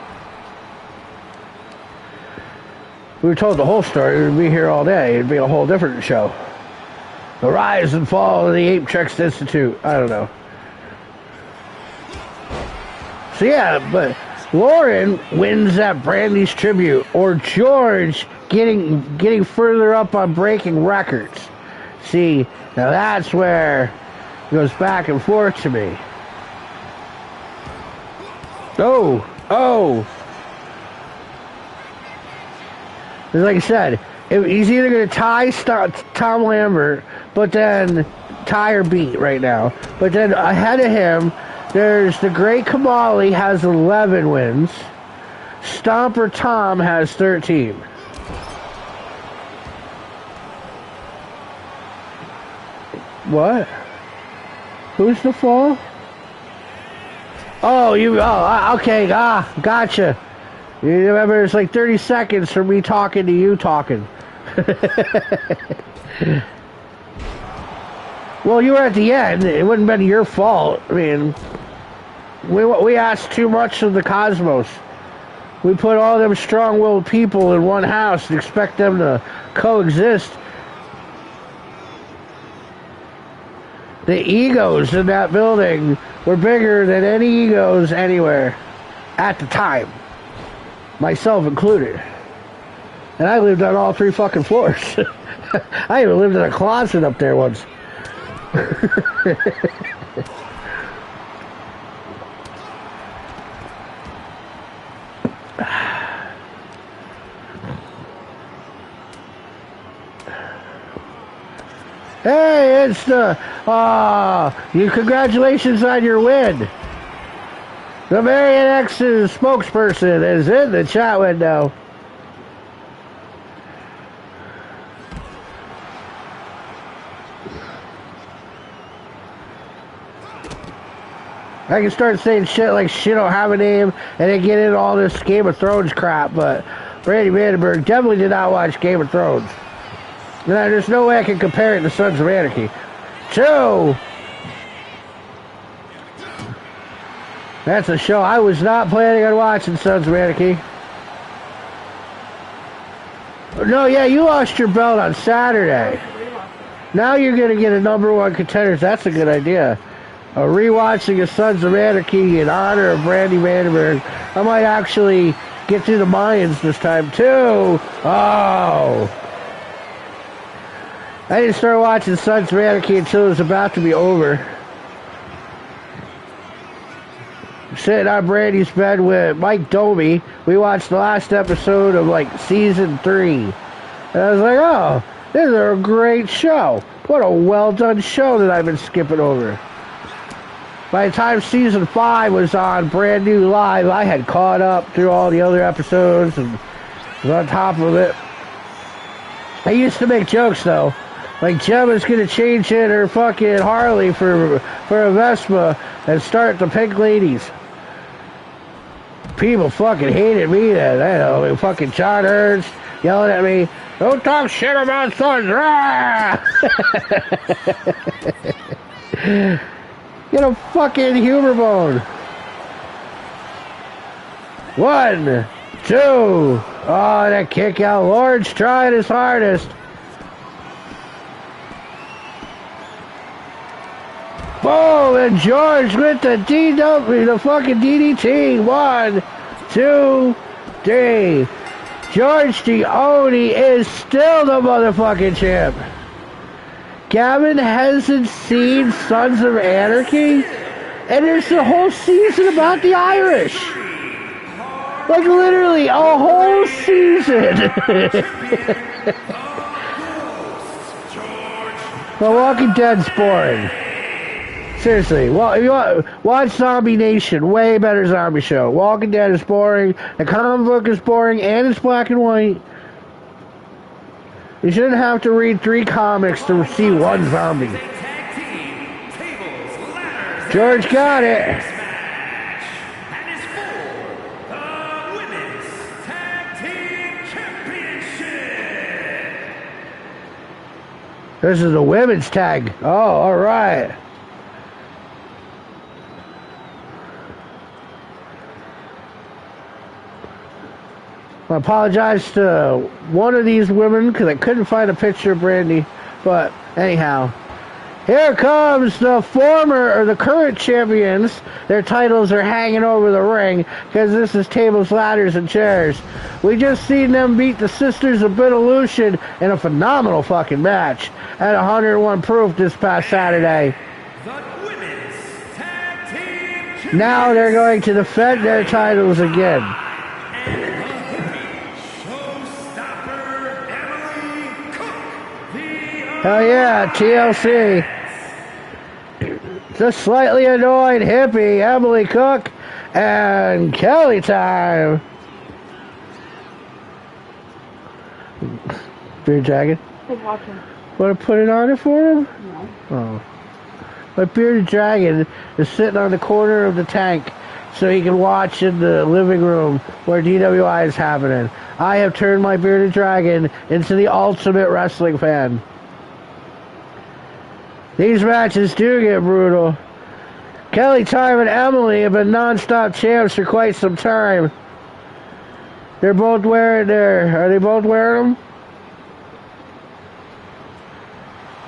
If we were told the whole story, we'd be here all day. It'd be a whole different show. The rise and fall of the Ape Tricks Institute. I don't know. So yeah, but Lauren wins that Brandy's tribute, or George getting further up on breaking records. See, now that's where it goes back and forth to me. Oh. Like I said, he's either going to tie Tom Lambert, but then tie or beat right now. But then ahead of him, there's the Great Kamali has 11 wins. Stomper Tom has 13. What? Who's the fall? Okay, gotcha. You remember, it's like 30 seconds from me talking to you talking. Well, you were at the end. It wouldn't have been your fault. I mean, we asked too much of the cosmos. We put all them strong-willed people in one house and expect them to coexist. The egos in that building were bigger than any egos anywhere at the time. Myself included. And I lived on all 3 fucking floors. I even lived in a closet up there once. Hey, it's the congratulations on your win. The Marion X's spokesperson is in the chat window. I can start saying shit like she don't have a name and then get into all this Game of Thrones crap, but Brandy Vandenburgh definitely did not watch Game of Thrones. And there's no way I can compare it to Sons of Anarchy. 2. That's a show I was not planning on watching, Sons of Anarchy. No, yeah, you lost your belt on Saturday. Now you're going to get a #1 contenders. That's a good idea. A rewatching of Sons of Anarchy in honor of Brandy Vandenburgh. I might actually get through the Mayans this time, too. Oh. I didn't start watching Sons of Anarchy until it was about to be over. Sitting on Brandy's bed with Mike Doby. We watched the last episode of, like, season 3. And I was like, oh, this is a great show. What a well-done show that I've been skipping over. By the time season 5 was on Brand New Live, I had caught up through all the other episodes and was on top of it. I used to make jokes, though. Like, Gemma's gonna change in her fucking Harley for a Vespa and start the Pink Ladies. People fucking hated me then. I know, fucking John Ernst yelling at me, "Don't talk shit about Sons." Get a fucking humor bone. 1, 2. Oh, that kick out. Lord's trying his hardest. Boom, and George with the the fucking DDT. 1, 2, 3. George the Oni is still the motherfucking champ. Gavin hasn't seen Sons of Anarchy, and there's a whole season about the Irish. Like, literally, a whole season. The Walking Dead's boring. Seriously, well, if you watch Zombie Nation, way better zombie show. Walking Dead is boring, the comic book is boring, and it's black and white. You shouldn't have to read 3 comics to see 1 zombie. George got it. This is a women's tag. Oh, all right. I apologize to one of these women because I couldn't find a picture of Brandy. But anyhow, here comes the former or the current champions. Their titles are hanging over the ring because this is tables, ladders, and chairs. We just seen them beat the Sisters of Benillusion in a phenomenal fucking match at 101 Proof this past Saturday. The women's tag team champions. Now they're going to defend their titles again. And the showstopper, Emily Cook. Hell yeah, TLC. The slightly annoyed hippie, Emily Cook, and Kelly Time. Beer jacket? He's watching. Want to put it on it for him? No. Oh. My bearded dragon is sitting on the corner of the tank so he can watch in the living room where DWI is happening. I have turned my bearded dragon into the ultimate wrestling fan. These matches do get brutal. Kelly Time and Emily have been non-stop champs for quite some time. They're both wearing are they both wearing them?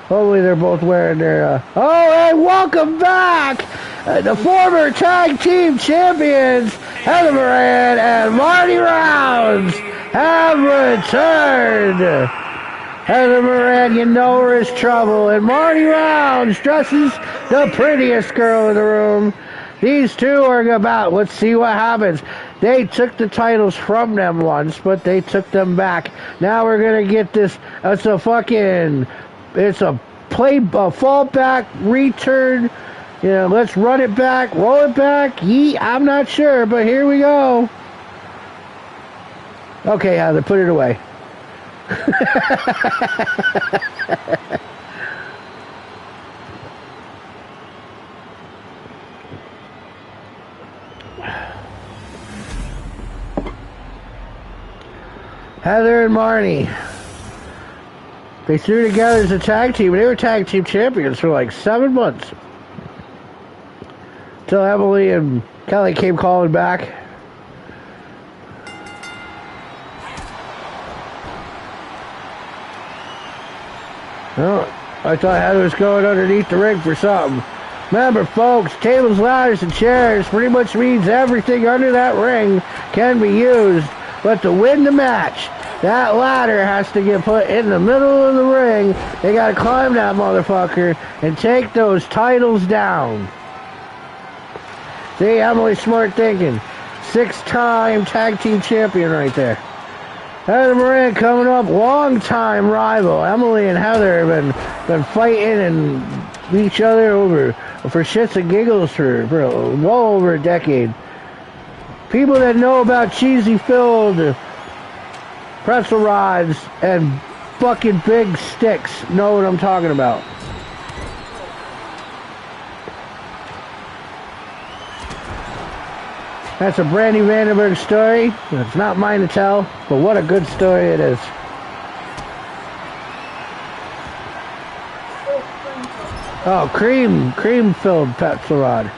Hopefully they're both wearing their, oh, and welcome back! The former tag team champions, Heather Moran and Marty Rounds, have returned. Heather Moran, you know her is trouble, and Marty Rounds dresses the prettiest girl in the room. These two are about, let's see what happens. They took the titles from them once, but they took them back. Now we're going to get this, it's a fallback, return, you know, let's run it back, roll it back, I'm not sure, but here we go. Okay, Heather, put it away. Heather and Marnie. They threw together as a tag team. They were tag team champions for like 7 months. Until Emily and Kelly came calling back. Oh, I thought Heather was going underneath the ring for something. Remember, folks, tables, ladders, and chairs pretty much means everything under that ring can be used. But to win the match, that ladder has to get put in the middle of the ring. They got to climb that motherfucker and take those titles down. See, Emily smart thinking. 6-time tag team champion right there. Heather Moran coming up, long-time rival. Emily and Heather have been fighting and each other over for shits and giggles for well over a decade. People that know about cheesy-filled pretzel rods and fucking big sticks know what I'm talking about. That's a Brandy Vandenburgh story. It's not mine to tell, but what a good story it is. Oh, cream-filled pretzel rod.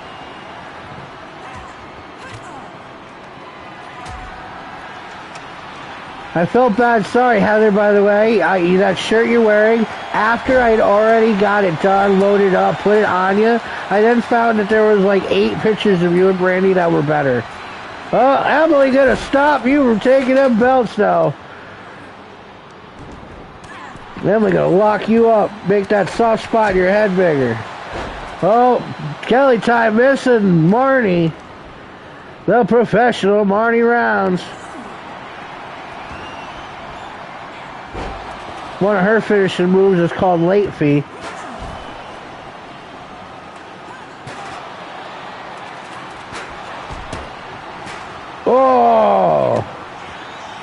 I felt bad. Sorry, Heather, by the way. That shirt you're wearing, after I'd already got it done, loaded up, put it on you, I then found that there was like 8 pictures of you and Brandy that were better. Oh, Emily gonna stop you from taking them belts now. Emily gonna lock you up, make that soft spot in your head bigger. Oh, Kelly Time missing Marnie. The professional Marnie Rounds. One of her finishing moves is called late fee. Oh!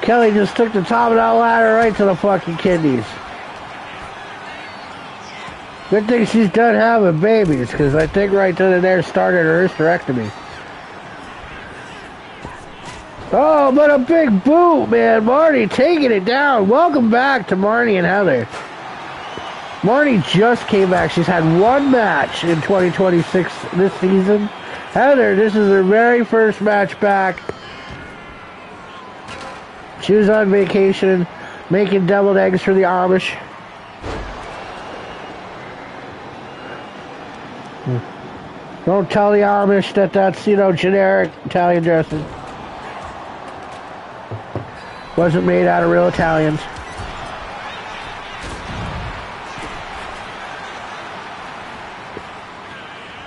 Kelly just took the top of that ladder right to the fucking kidneys. Good thing she's done having babies, because I think right then and there started her hysterectomy. Oh, but a big boot, man. Marty taking it down. Welcome back to Marty and Heather. Marty just came back. She's had one match in 2026 this season. Heather, this is her very first match back. She was on vacation, making deviled eggs for the Amish. Don't tell the Amish that that's, generic Italian dressing. Wasn't made out of real Italians.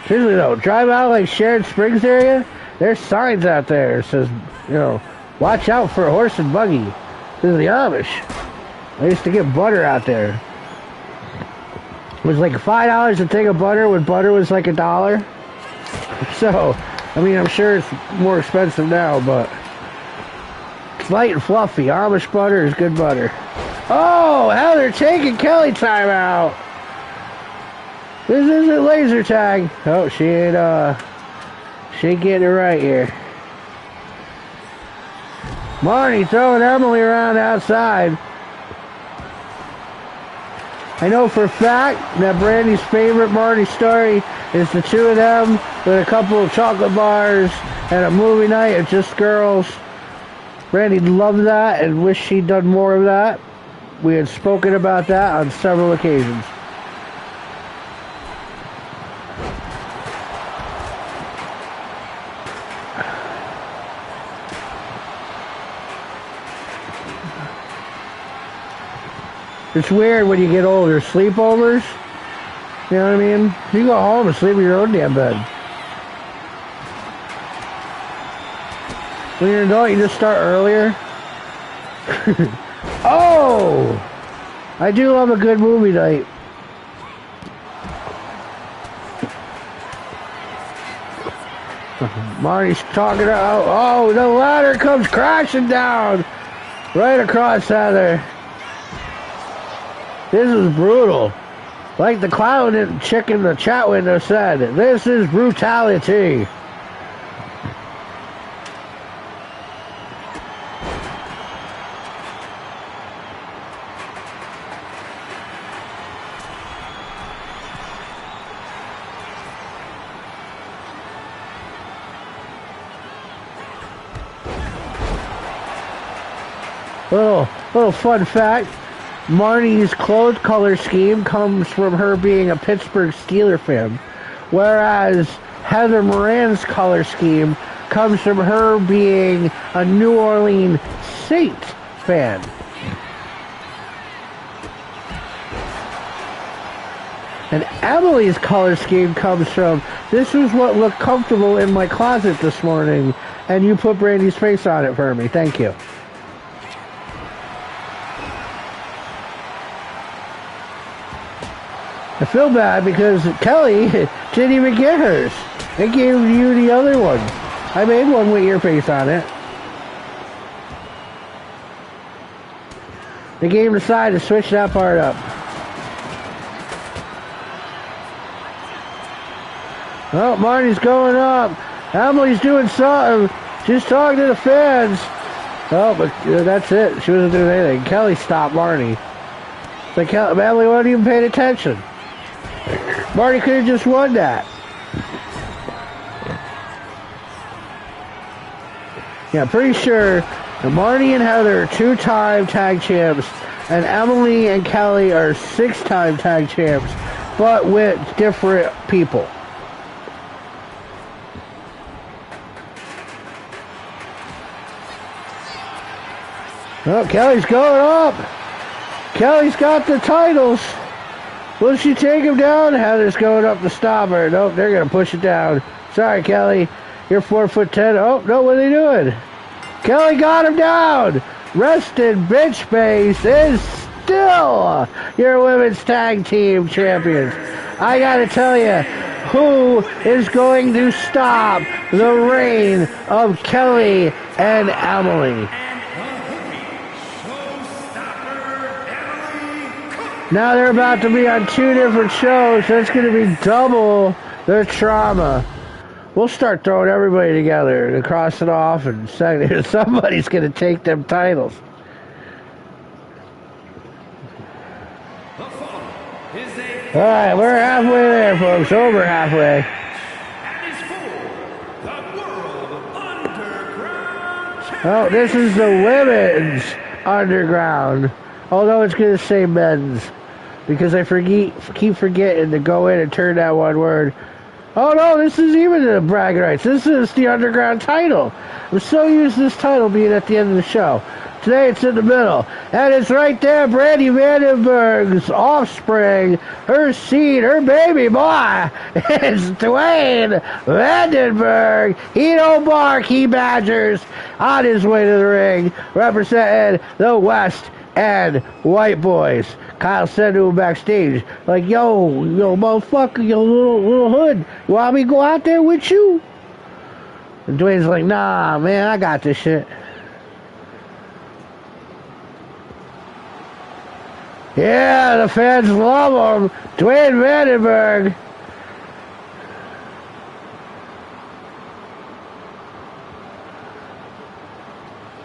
Seriously though, drive out like Sharon Springs area, there's signs out there that says, watch out for a horse and buggy. This is the Amish. I used to get butter out there. It was like $5 a thing of butter when butter was like $1. So, I'm sure it's more expensive now, but it's light and fluffy. Amish butter is good butter. Oh, hell, they're taking Kelly time out. This isn't laser tag. Oh, she ain't getting it right here. Marty throwing Emily around outside. I know for a fact that Brandy's favorite Marty story is the two of them with a couple of chocolate bars and a movie night of just girls. Brandy loved that and wished she'd done more of that. We had spoken about that on several occasions. It's weird when you get older. Sleepovers, you know what I mean? You go home and sleep in your own damn bed. When you're an adult, you just start earlier. Oh! I do love a good movie night. Marty's talking about, oh, the ladder comes crashing down right across Heather. This is brutal. Like the clown chick in the chat window said, this is brutality. Little fun fact. Marnie's clothes color scheme comes from her being a Pittsburgh Steelers fan, whereas Heather Moran's color scheme comes from her being a New Orleans Saints fan. And Emily's color scheme comes from, this is what looked comfortable in my closet this morning, and you put Brandy's face on it for me. Thank you. I feel bad because Kelly didn't even get hers. They gave you the other one. I made one with your face on it. They gave him the side to switch that part up. Oh, Marty's going up. Emily's doing something. She's talking to the fans. Oh, but that's it. She wasn't doing anything. Kelly stopped Marty. It's like, Emily wasn't even paying attention. Marty could have just won that. Yeah, pretty sure Marty and Heather are 2-time tag champs, and Emily and Kelly are 6-time tag champs, but with different people. Oh, Kelly's going up. Kelly's got the titles. Will she take him down? Heather's going up to stop her. Nope, they're going to push it down. Sorry, Kelly. You're 4'10". Oh, no, what are they doing? Kelly got him down. Rested bitch face is still your women's tag team champions. I got to tell you, who is going to stop the reign of Kelly and Emily? Now they're about to be on 2 different shows, so it's going to be double their trauma. We'll start throwing everybody together and cross it off, and somebody's going to take them titles. The following is All right, we're halfway there, folks. Over halfway. And is for the World Underground Championship. Oh, this is the women's underground. Although it's going to say men's. Because I keep forgetting to go in and turn that one word. Oh no, this is even the bragging rights. This is the underground title. I'm so used to this title being at the end of the show. Today it's in the middle. And it's right there, Brandy Vandenburgh's offspring, her seed, her baby boy. It's Dwayne Vandenburgh. He don't bark, he badgers. On his way to the ring, representing the West and White Boys. Kyle said to him backstage, like, yo, motherfucker, yo, little hood, you want me to go out there with you? And Dwayne's like, nah, man, I got this shit. Yeah, the fans love him. Dwayne Vandenburgh.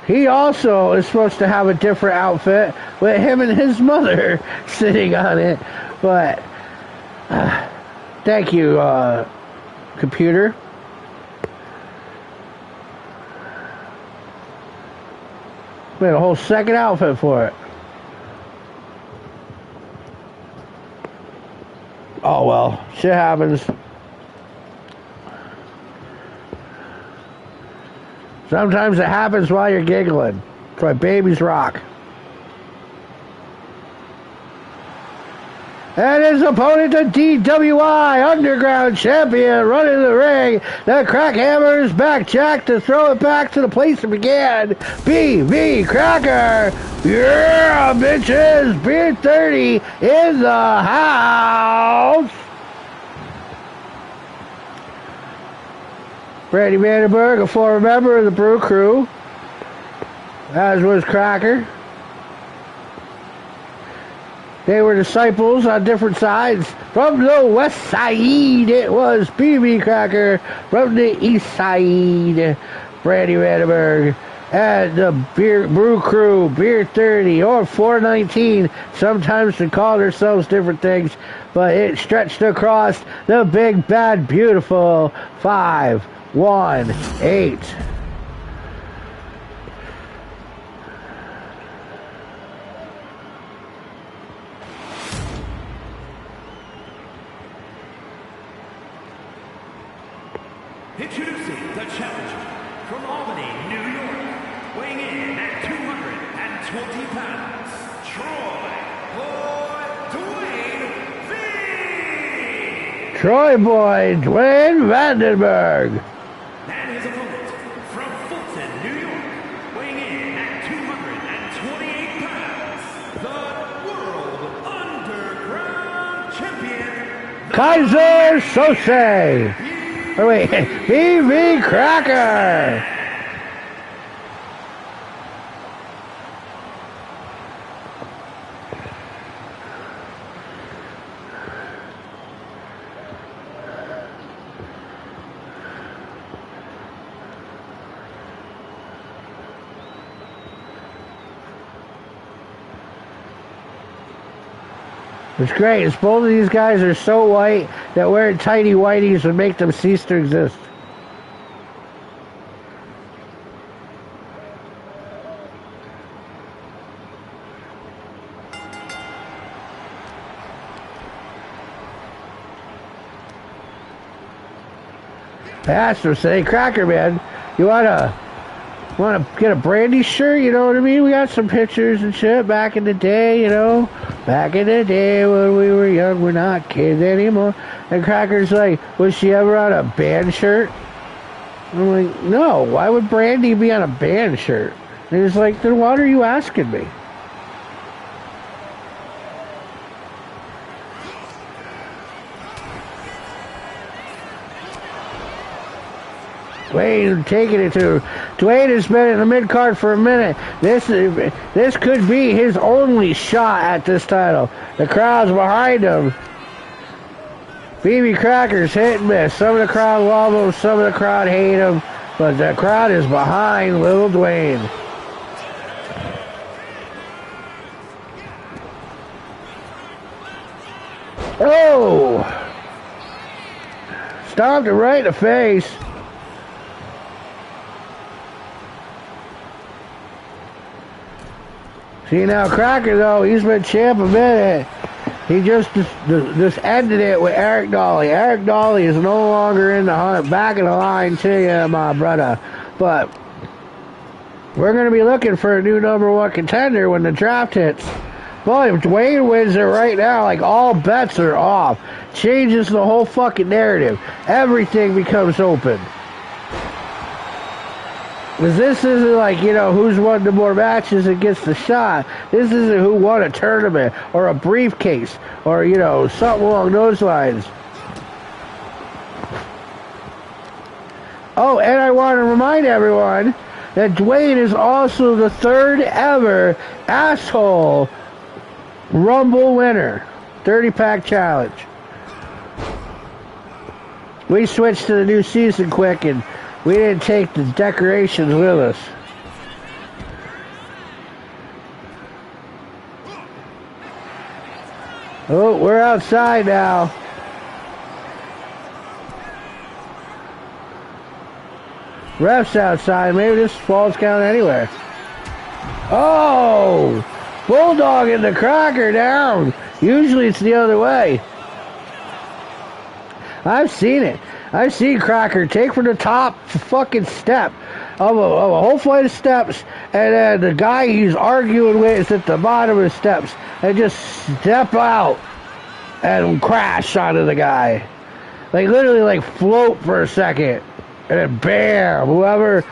He also is supposed to have a different outfit with him and his mother sitting on it. But, thank you, computer. Made a whole second outfit for it. Oh well, shit happens. Sometimes it happens while you're giggling. That's why babies rock. And his opponent, the DWI Underground Champion, running the ring. The Crackhammer's back jack to throw it back to the place it began. BV Cracker. Yeah, bitches. Beer 30 in the house. Brandy Vandenburgh, a former member of the Brew Crew, as was Cracker. They were disciples on different sides. From the west side, it was BB Cracker. From the east side, Brandy Vandenburgh. And the Brew Crew, Beer 30, or 419. Sometimes they call themselves different things, but it stretched across the big, bad, beautiful 5-1-8. Introducing the challenger from Albany, New York, weighing in at 220 pounds, Troy Boy Dwayne Vandenburgh. And his opponent from Fulton, New York, weighing in at 228 pounds, the World Underground Champion, Kaiser Sose. Oh wait, BV Cracker. It's great. It's both of these guys are so white that wearing tidy whities would make them cease to exist. Pastor say, Cracker Man, you wanna get a Brandy shirt? You know what I mean? We got some pictures and shit back in the day, you know. Back in the day when we were young, we're not kids anymore. And Cracker's like, was she ever on a band shirt? I'm like, no, why would Brandy be on a band shirt? And he's like, then what are you asking me? Dwayne taking it to Dwayne has been in the mid card for a minute. This could be his only shot at this title. The crowd's behind him. BB Cracker's hit and miss. Some of the crowd love him, some of the crowd hate him, but the crowd is behind little Dwayne. Oh! Stomped it right in the face. See now, Cracker though, he's been champ a minute. He just ended it with Eric Dolly. Eric Dolly is no longer in the hunt. Back in the line to you, my brother. But we're going to be looking for a new #1 contender when the draft hits. Boy, if Dwayne wins it right now, like all bets are off. Changes the whole fucking narrative. Everything becomes open. Because this isn't like, you know, who's won the more matches and gets the shot. This isn't who won a tournament or a briefcase or, you know, something along those lines. Oh, and I want to remind everyone that Dwayne is also the 3rd ever asshole Rumble winner. 30-pack challenge. We switched to the new season quick and we didn't take the decorations with us. Oh, we're outside now. Ref's outside. Maybe this falls count anywhere. Oh! Bulldog and the Cracker down. Usually it's the other way. I've seen it. I've seen Cracker take from the top fucking step of a whole flight of steps, and then the guy he's arguing with is at the bottom of the steps, and just step out and crash onto the guy. Like literally like float for a second, and then bam, whoever,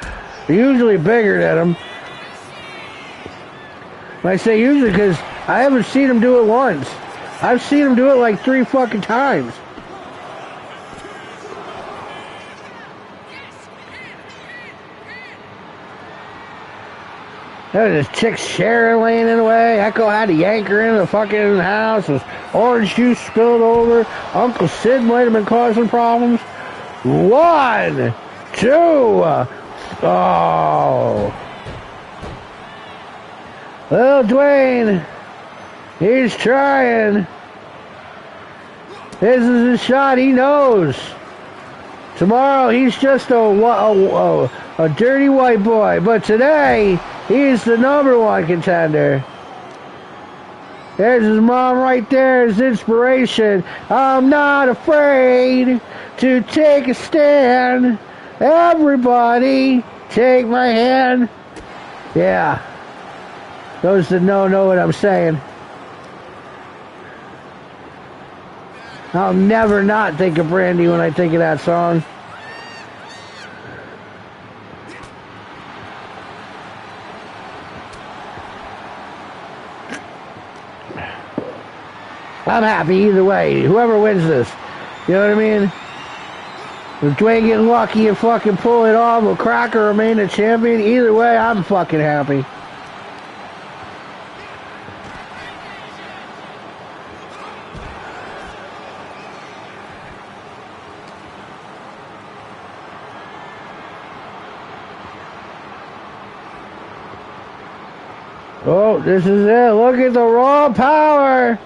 usually bigger than him. I say usually because I haven't seen him do it once. I've seen him do it like 3 fucking times. There's this chick Sharon laying in the way. Echo had to yank her into the fucking house. There's orange juice spilled over. Uncle Sid might have been causing problems. 1, 2. Oh. Little Dwayne. He's trying. This is his shot. He knows. Tomorrow he's just a dirty white boy. But today he's the #1 contender. There's his mom right there, his inspiration. I'm not afraid to take a stand. Everybody, take my hand. Yeah. Those that know what I'm saying. I'll never not think of Brandy when I think of that song. I'm happy either way. Whoever wins this. You know what I mean? If Dwayne get lucky and fucking pull it off, will Cracker remain the champion? Either way, I'm fucking happy. Oh, this is it. Look at the raw power.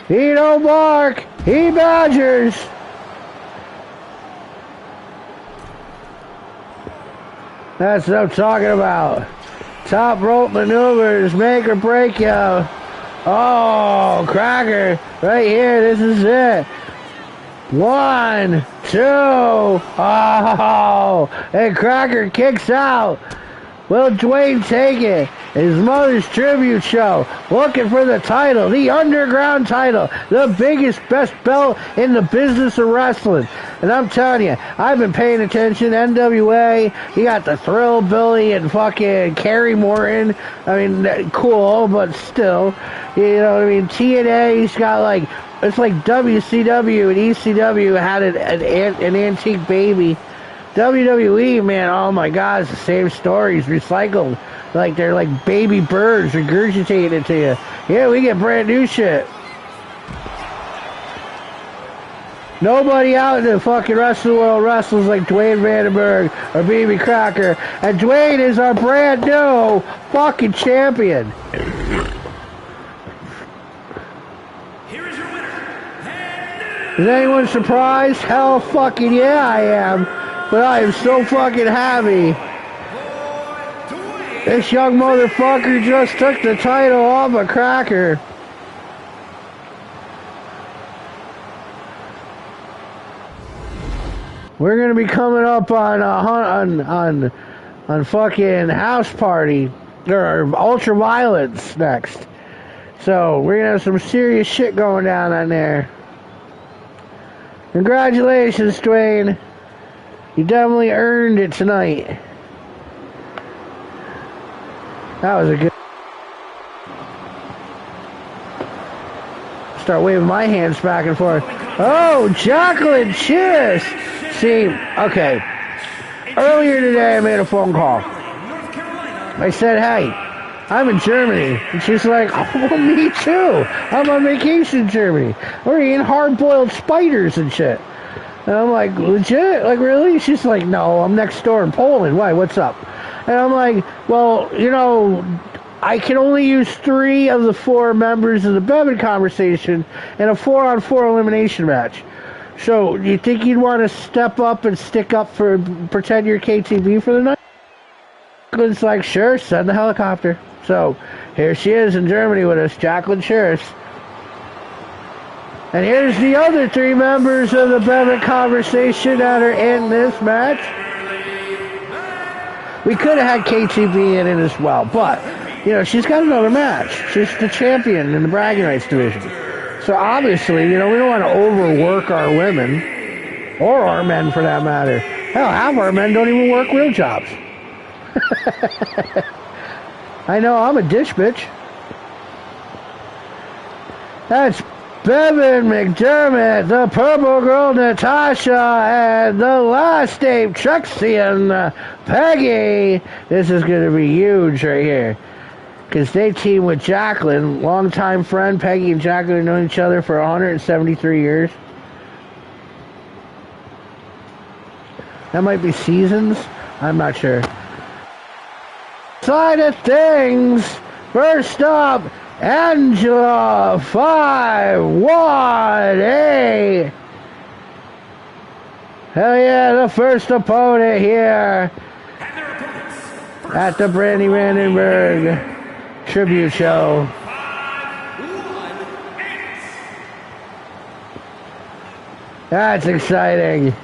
He don't bark. He badgers. That's what I'm talking about. Top rope maneuvers, make or break you. Oh, Cracker, right here. This is it. 1, 2. Oh, and Cracker kicks out. Will Dwayne take it? His mother's tribute show, looking for the title, the underground title, the biggest, best belt in the business of wrestling. And I'm telling you, I've been paying attention. NWA, you got the Thrill Billy and fucking Kerry Morton. I mean, cool, but still, you know what I mean? TNA, he's got like, it's like WCW and ECW had an antique baby. WWE, man, oh my God, it's the same stories recycled. Like they're like baby birds regurgitating it to you. Yeah, we get brand new shit. Nobody out in the fucking wrestling world wrestles like Dwayne Vandenburgh or Baby Cracker. And Dwayne is our brand new fucking champion. Here is your Is anyone surprised? Hell fucking yeah, I am. But I am so fucking happy. This young motherfucker just took the title off a cracker. We're gonna be coming up on fucking House Party or Ultraviolence next. So we're gonna have some serious shit going down on there. Congratulations, Dwayne. You definitely earned it tonight. That was a good... Start waving my hands back and forth. Oh, Jacqueline, cheers! See, okay. Earlier today, I made a phone call. I said, hey, I'm in Germany. And she's like, oh, well, me too. I'm on vacation in Germany. We're eating hard-boiled spiders and shit. And I'm like, legit? Like, really? She's like, no, I'm next door in Poland. Why? What's up? And I'm like, well, you know, I can only use 3 of the 4 members of the Bevan conversation in a 4-on-4 elimination match. So, you think you'd want to step up and stick up for, pretend you're KTB for the night? It's like, sure, send the helicopter. So, here she is in Germany with us, Jacqueline Scherz. And here's the other 3 members of the Bevan conversation that are in this match. We could have had KTB in it as well, but, you know, she's got another match. She's the champion in the bragging rights division. So obviously, you know, we don't want to overwork our women, or our men for that matter. Hell, half our men don't even work real jobs. I know, I'm a ditch bitch. That's Bevan McDermott, the purple girl Natasha, and the last name Trixie and Peggy. This is going to be huge right here. Because they team with Jacqueline, longtime friend. Peggy and Jacqueline have known each other for 173 years. That might be seasons. I'm not sure. Side of things. First up, Angela 518. Hell yeah, the first opponent here at the Brandy Vandenburgh tribute show. That's exciting.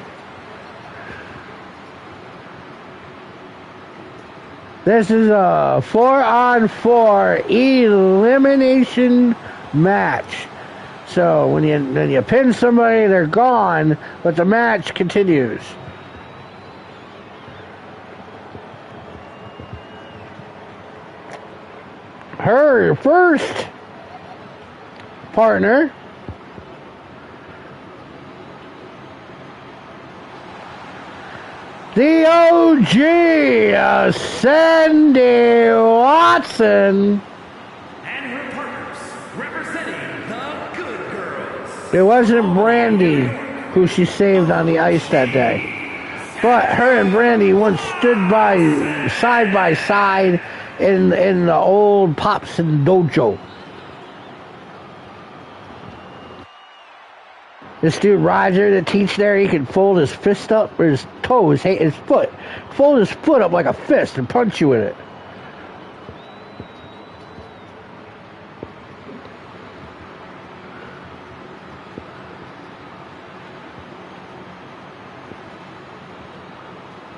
This is a 4-on-4 elimination match. So when you pin somebody, they're gone, but the match continues. Her first partner, the OG, Sandy Watson. And her partners, representing the Good Girls. It wasn't Brandy who she saved on the ice that day. But her and Brandy once stood side by side in the old Pops and Dojo. This dude Roger that teach there, he can fold his fist up, or his toe, his foot. Fold his foot up like a fist and punch you with it.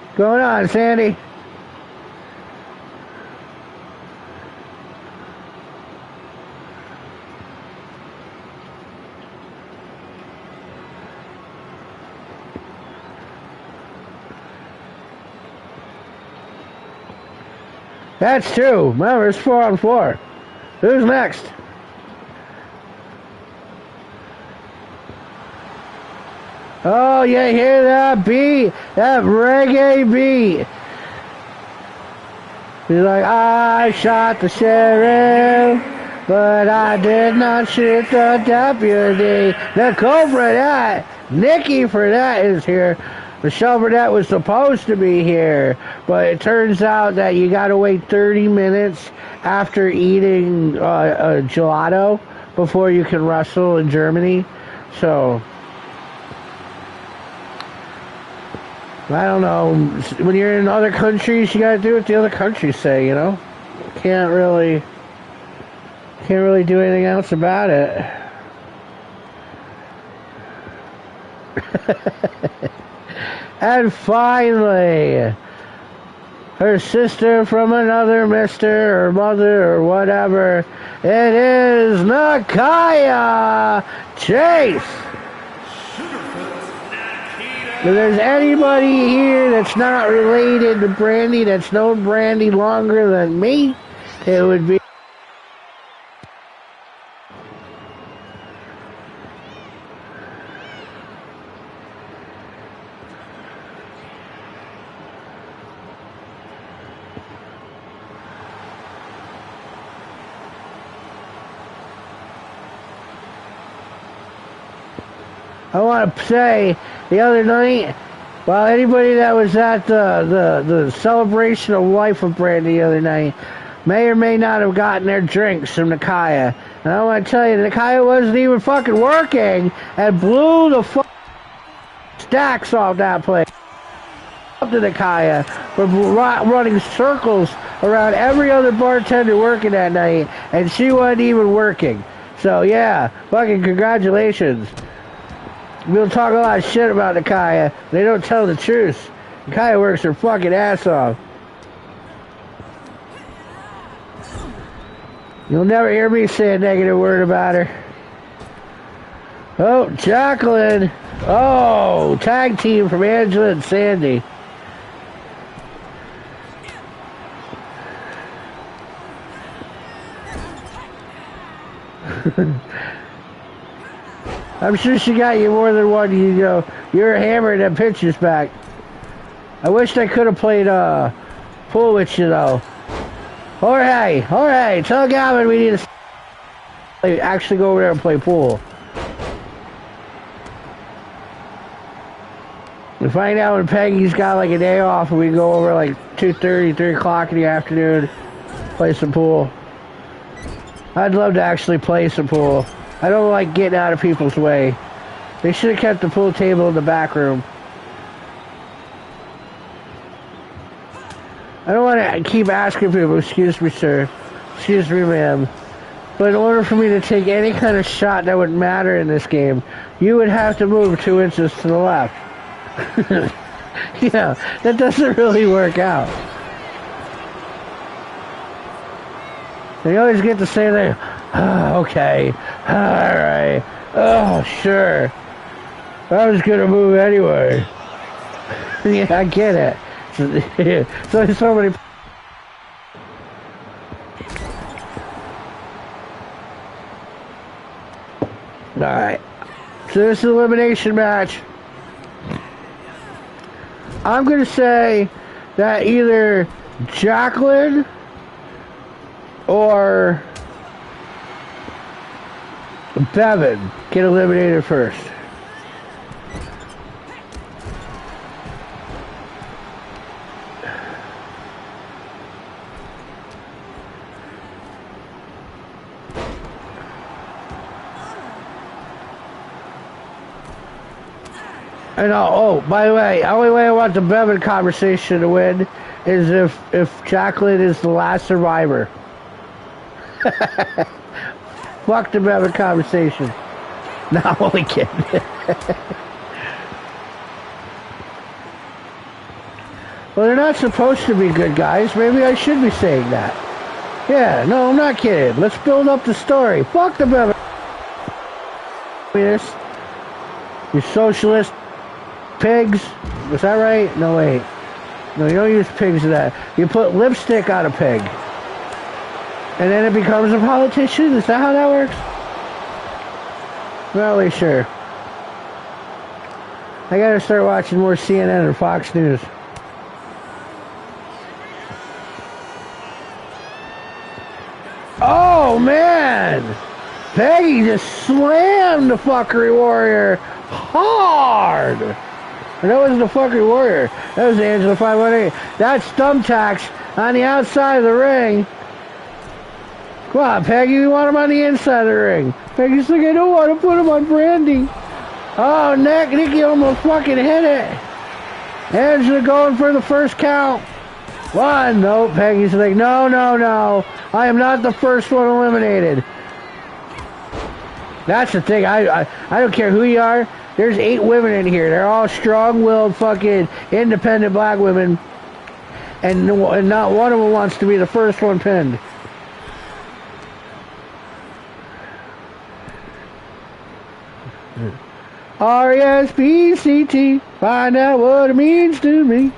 What's going on, Sandy? That's 2. Remember, it's 4-on-4. Who's next? Oh, you hear that beat? That reggae beat. He's like, I shot the sheriff, but I did not shoot the deputy. Nicole Burnett, Nikki Burnett is here. Michelle Burnett was supposed to be here, but it turns out that you got to wait 30 minutes after eating a gelato before you can wrestle in Germany. So I don't know. When you're in other countries, you gotta do what the other countries say, you know? Can't really do anything else about it. And finally, her sister from another mister or mother or whatever, it is Nakaya Chase. If there's anybody here that's not related to Brandy, that's known Brandy longer than me, it would be I want to say the other night, well, anybody that was at the celebration of life of Brandy the other night may or may not have gotten their drinks from Nakaya. And I want to tell you, Nakaya wasn't even fucking working and blew the stacks off that place. Up to Nakaya for running circles around every other bartender working that night, and she wasn't even working. So yeah, fucking congratulations. We'll talk a lot of shit about Nakaya. They don't tell the truth. Nakaya works her fucking ass off. You'll never hear me say a negative word about her. Oh, Jacqueline. Oh, tag team from Angela and Sandy. I'm sure she got you more than one. You know, you're hammering them pitches back. I wish I could have played pool with you though. Jorge, tell Gavin we need to actually go over there and play pool. We find out when Peggy's got like a day off, and we go over like 2:30, 3 o'clock in the afternoon, play some pool. I'd love to actually play some pool. I don't like getting out of people's way. They should have kept the pool table in the back room. I don't want to keep asking people, excuse me, sir. Excuse me, ma'am. But in order for me to take any kind of shot that would matter in this game, you would have to move 2 inches to the left. Yeah, that doesn't really work out. They always get the same thing. Oh, okay. Alright. Oh, sure. I was gonna move anyway. Yeah, I get it. So many. Alright. So this is an elimination match. I'm gonna say that either Jacqueline or Bevan get eliminated first. And oh, by the way, the only way I want the Bevan conversation to win is if Jacqueline is the last survivor. Fuck the Bevan conversation. No, I'm only kidding. Well, they're not supposed to be good guys. Maybe I should be saying that. Yeah, no, I'm not kidding. Let's build up the story. Fuck the Bevan. You socialist pigs. Was that right? No, wait. No, you don't use pigs in that. You put lipstick on a pig. And then it becomes a politician? Is that how that works? Not really sure. I gotta start watching more CNN and Fox News. Oh, man! Peggy just slammed the fuckery warrior hard! And that wasn't the fuckery warrior. That was the Angela 518. That's thumbtacks on the outside of the ring. Come on, Peggy, we want him on the inside of the ring. Peggy's like, I don't want to put him on Brandy. Oh, Nikki almost fucking hit it. Angela going for the first count. One. No, Peggy's like, no, no, no. I am not the first one eliminated. That's the thing. I don't care who you are. There's 8 women in here. They're all strong-willed, fucking independent black women. And not one of them wants to be the first one pinned. R-E-S-P-C-T. Find out what it means to me.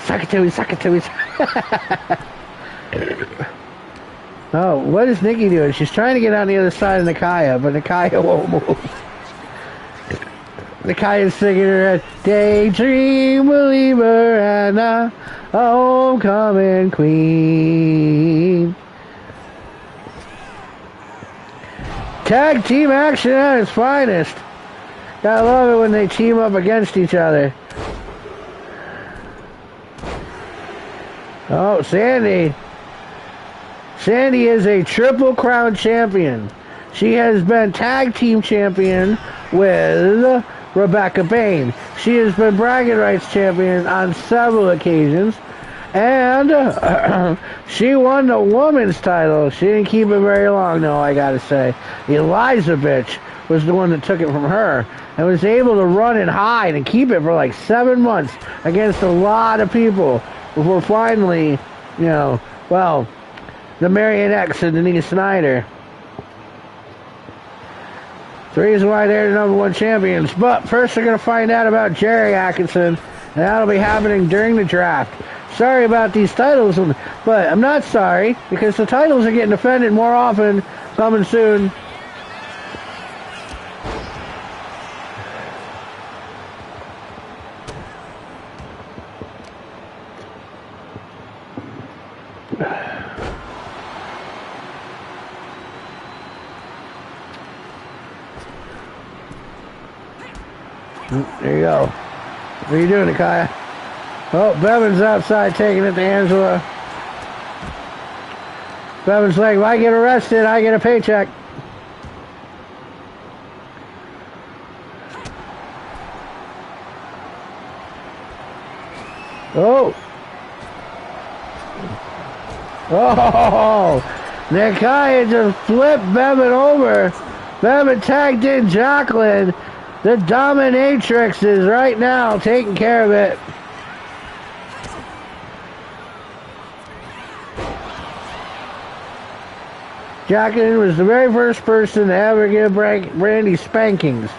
Suck it to me, suck it to me. Oh, what is Nikki doing? She's trying to get on the other side of Nakia, but Nakia won't move. Nakia's singing her head, daydream believer and a homecoming queen. Tag team action at its finest. Gotta love it when they team up against each other. Oh, Sandy. Sandy is a Triple Crown champion. She has been tag team champion with Rebecca Bain. She has been bragging rights champion on several occasions. And she won the women's title. She didn't keep it very long, though, I gotta say. Eliza bitch was the one that took it from her and was able to run and hide and keep it for like 7 months against a lot of people before finally, you know, well, the Marion X and Denise Snyder. It's the reason why they're the #1 champions. But first we're going to find out about Jerry Atkinson, and that'll be happening during the draft. Sorry about these titles, but I'm not sorry, because the titles are getting defended more often, coming soon. There you go. What are you doing, Nakia? Oh, Bevan's outside taking it to Angela. Bevan's like, if I get arrested, I get a paycheck. Oh. Oh. Nakia just flipped Bevan over. Bevan tagged in Jacqueline. The dominatrix is right now taking care of it. Jacqueline was the very first person to ever give Brandy spankings.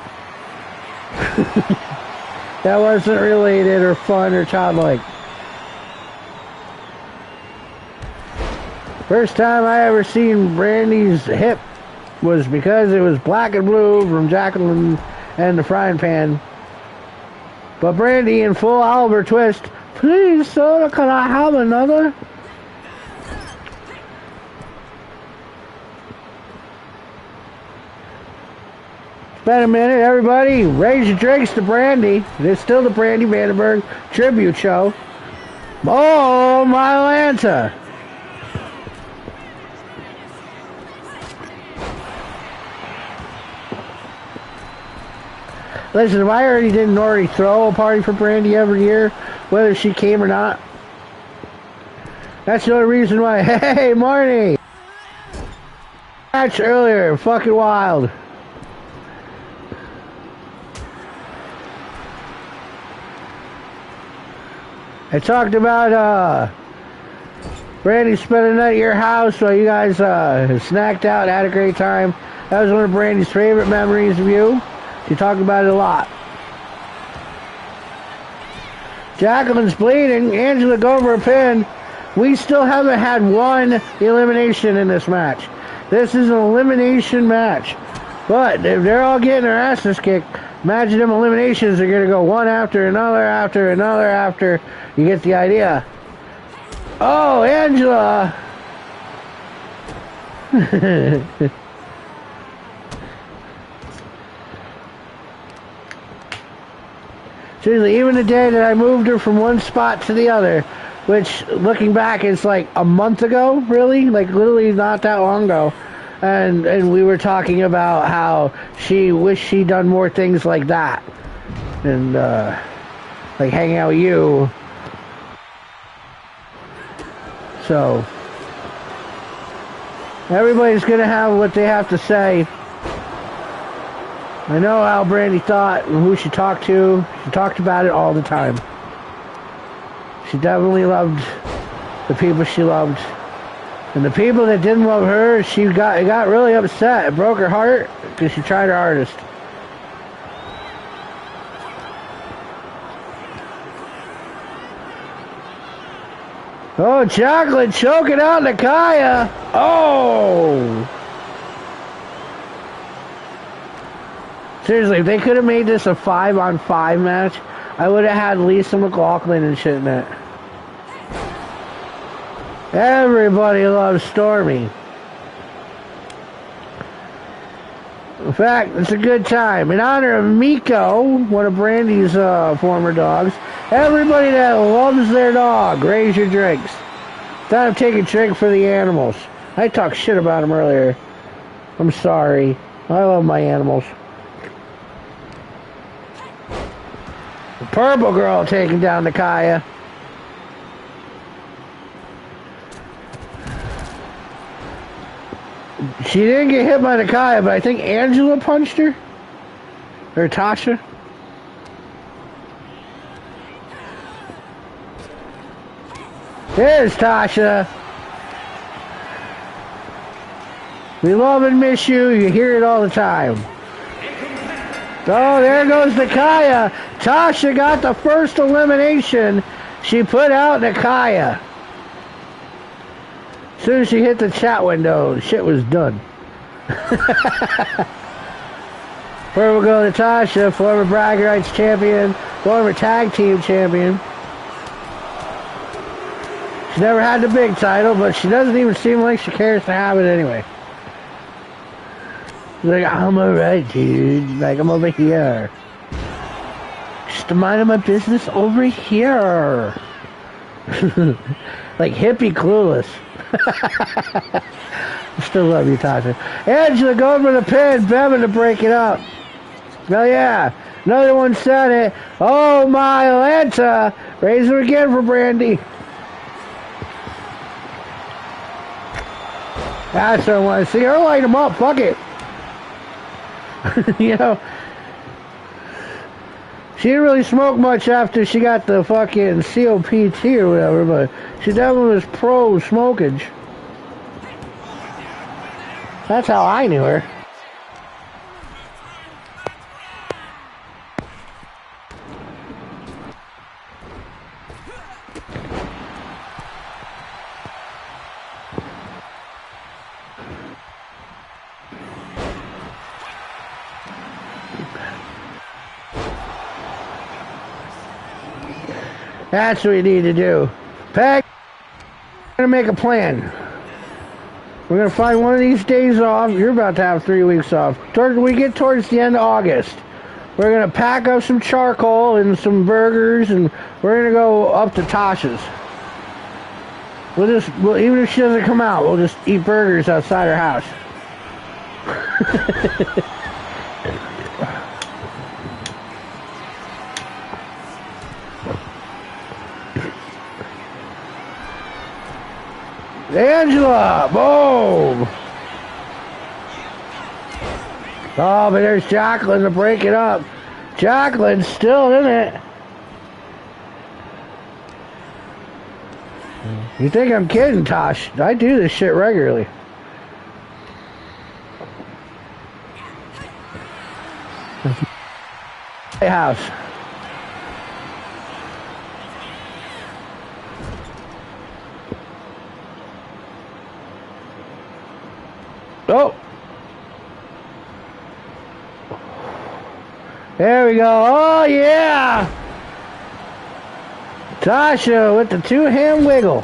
That wasn't related or fun or childlike. First time I ever seen Brandy's hip was because it was black and blue from Jacqueline and the frying pan. But Brandy in full Oliver twist. Please, sir, can I have another? It's been a minute, everybody. Raise your drinks to Brandy. It's still the Brandy Vandenburgh tribute show. Oh, my Lanta. Listen, if I didn't already throw a party for Brandy every year, whether she came or not, that's the only reason why. Hey, Marnie! Match earlier, fucking wild. I talked about Brandy spending the night at your house while you guys snacked out and had a great time. That was one of Brandy's favorite memories of you. She talked about it a lot. Jacqueline's bleeding. Angela going for a pin. We still haven't had one elimination in this match. This is an elimination match. But if they're all getting their asses kicked, imagine them eliminations are going to go one after another, after another, after. You get the idea. Oh, Angela! Seriously, even the day that I moved her from one spot to the other, which, looking back, is like a month ago, really? Like, literally not that long ago. and we were talking about how she wished she'd done more things like that, and like hanging out with you. So everybody's gonna have what they have to say. I know how Brandy thought and who she talked to. She talked about it all the time. She definitely loved the people she loved. And the people that didn't love her, it got really upset. It broke her heart because she tried her hardest. Oh, Chocolate choking out Nakaya. Oh! Seriously, if they could have made this a 5-on-5 match, I would have had Lisa McLaughlin and shit in it. Everybody loves Stormy. In fact, it's a good time. In honor of Miko, one of Brandy's former dogs, everybody that loves their dog, raise your drinks. Time to take a drink for the animals. I talked shit about them earlier. I'm sorry. I love my animals. The purple girl taking down Nakaya. She didn't get hit by Nakaya, but I think Angela punched her. Or Tasha. There's Tasha. We love and miss you. You hear it all the time. Oh, there goes Nakaya. Tasha got the first elimination. She put out Nakaya. As soon as she hit the chat window, shit was done. Purple go to Tasha, former Bragging Rights champion, former tag team champion. She never had the big title, but she doesn't even seem like she cares to have it anyway. She's like, I'm alright, dude. Like, I'm over here. Just minding my business over here. Like hippie clueless. I still love you, Tasha. Angela going for the pin. Bevan to break it up. Oh, yeah. Another one said it. Oh, my Atlanta. Raise her again for Brandy. That's what I want to see. Her light them up. Fuck it. You know, she didn't really smoke much after she got the fucking COPT or whatever, but she definitely was pro smokage. That's how I knew her. That's what we need to do. Peg, we're going to make a plan. We're going to find one of these days off. You're about to have 3 weeks off. We get towards the end of August. We're going to pack up some charcoal and some burgers, and we're going to go up to Tasha's. Even if she doesn't come out, we'll just eat burgers outside her house. Angela, boom! Oh, but there's Jacqueline to break it up. Jacqueline's still in it. You think I'm kidding, Tosh? I do this shit regularly. House. Oh! There we go. Oh, yeah! Tasha with the two-hand wiggle.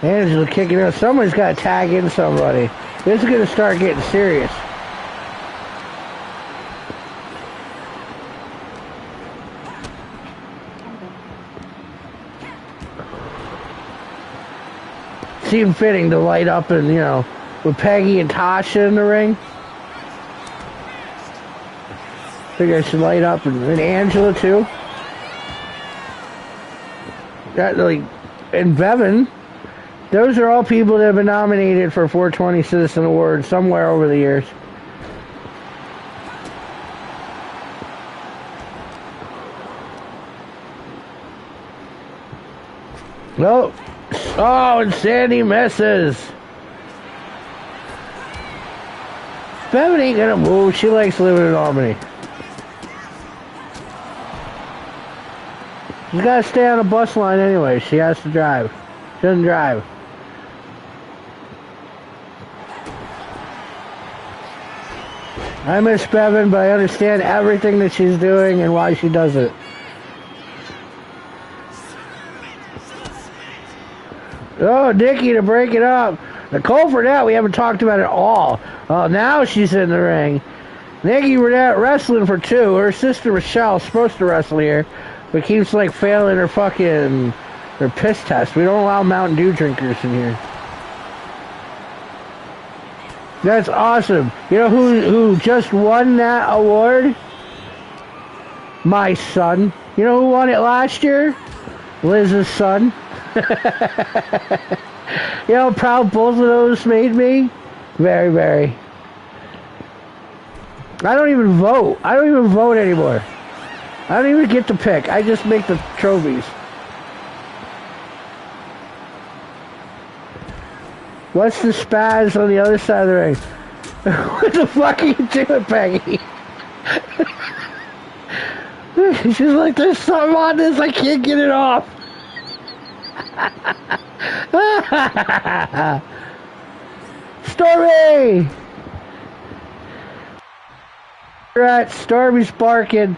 Angela kicking out. Someone's got to tag in somebody. This is going to start getting serious. seemed fitting to light up and, you know, with Peggy and Tasha in the ring. I think I should light up and Angela too. That, like, and Bevan. Those are all people that have been nominated for 420 Citizen Awards somewhere over the years. No. Oh, and Sandy misses. Bevan ain't gonna move. She likes living in Albany. She's gotta stay on a bus line anyway. She has to drive. She doesn't drive. I miss Bevan, but I understand everything that she's doing and why she does it. Oh, Nikki to break it up. Nicole Burnett, we haven't talked about it all. Oh, now she's in the ring. Nikki Burnett wrestling for 2. Her sister Rochelle's supposed to wrestle here, but keeps like failing her piss test. We don't allow Mountain Dew drinkers in here. That's awesome. You know who just won that award? My son. You know who won it last year? Liz's son. You know how proud both of those made me? Very, very. I don't even vote. I don't even vote anymore. I don't even get to pick. I just make the trophies. What's the spaz on the other side of the ring? What the fuck are you doing, Peggy? She's like, there's something on this, I can't get it off. Stormy! Right, Stormy's barking.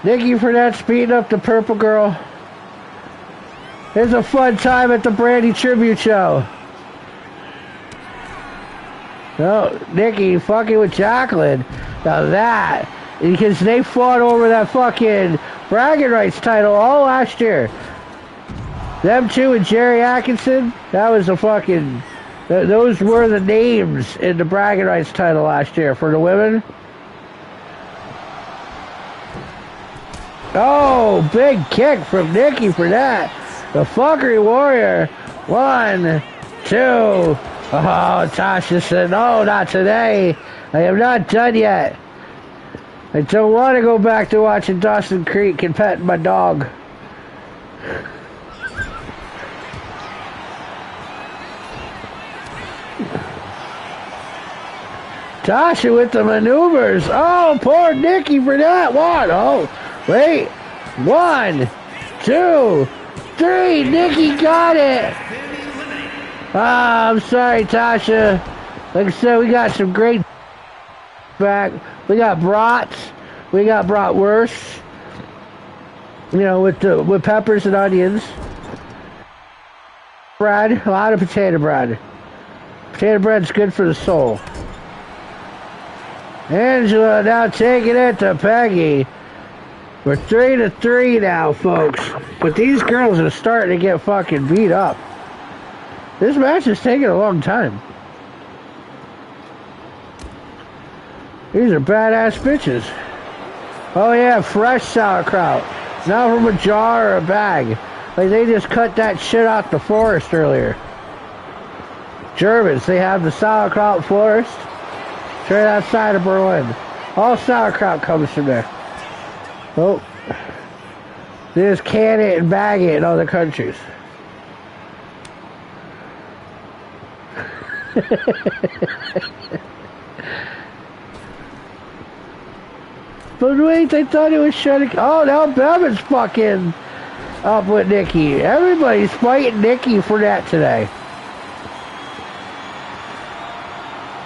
Nikki Burnett beating up the purple girl. It's a fun time at the Brandy tribute show. No, Nikki fucking with Jacqueline. Now that, because they fought over that fucking bragging rights title all last year. Them two and Jerry Atkinson, that was a fucking, those were the names in the bragging rights title last year for the women. Oh, big kick from Nikki for that. The fuckery warrior. 1, 2. Oh, Tasha said, no, not today. I am not done yet. I don't want to go back to watching Dawson Creek and petting my dog. Tasha with the maneuvers. Oh, poor Nikki for that one. Oh, wait. 1, 2, 3. Nikki got it. Ah, I'm sorry, Tasha. Like I said, we got some great back. We got brats. We got bratwurst. You know, with peppers and onions. Bread. A lot of potato bread. Potato bread's good for the soul. Angela now taking it to Peggy. We're 3-3 now, folks. But these girls are starting to get fucking beat up. This match is taking a long time. These are badass bitches. Oh yeah, fresh sauerkraut. Not from a jar or a bag. Like they just cut that shit out the forest earlier. Germans, they have the sauerkraut forest straight outside of Berlin. All sauerkraut comes from there. Oh. They just can it and bag it in other countries. But wait, I thought it was shutting. Oh, now Bevan's fucking up with Nikki. Everybody's fighting Nikki for that today.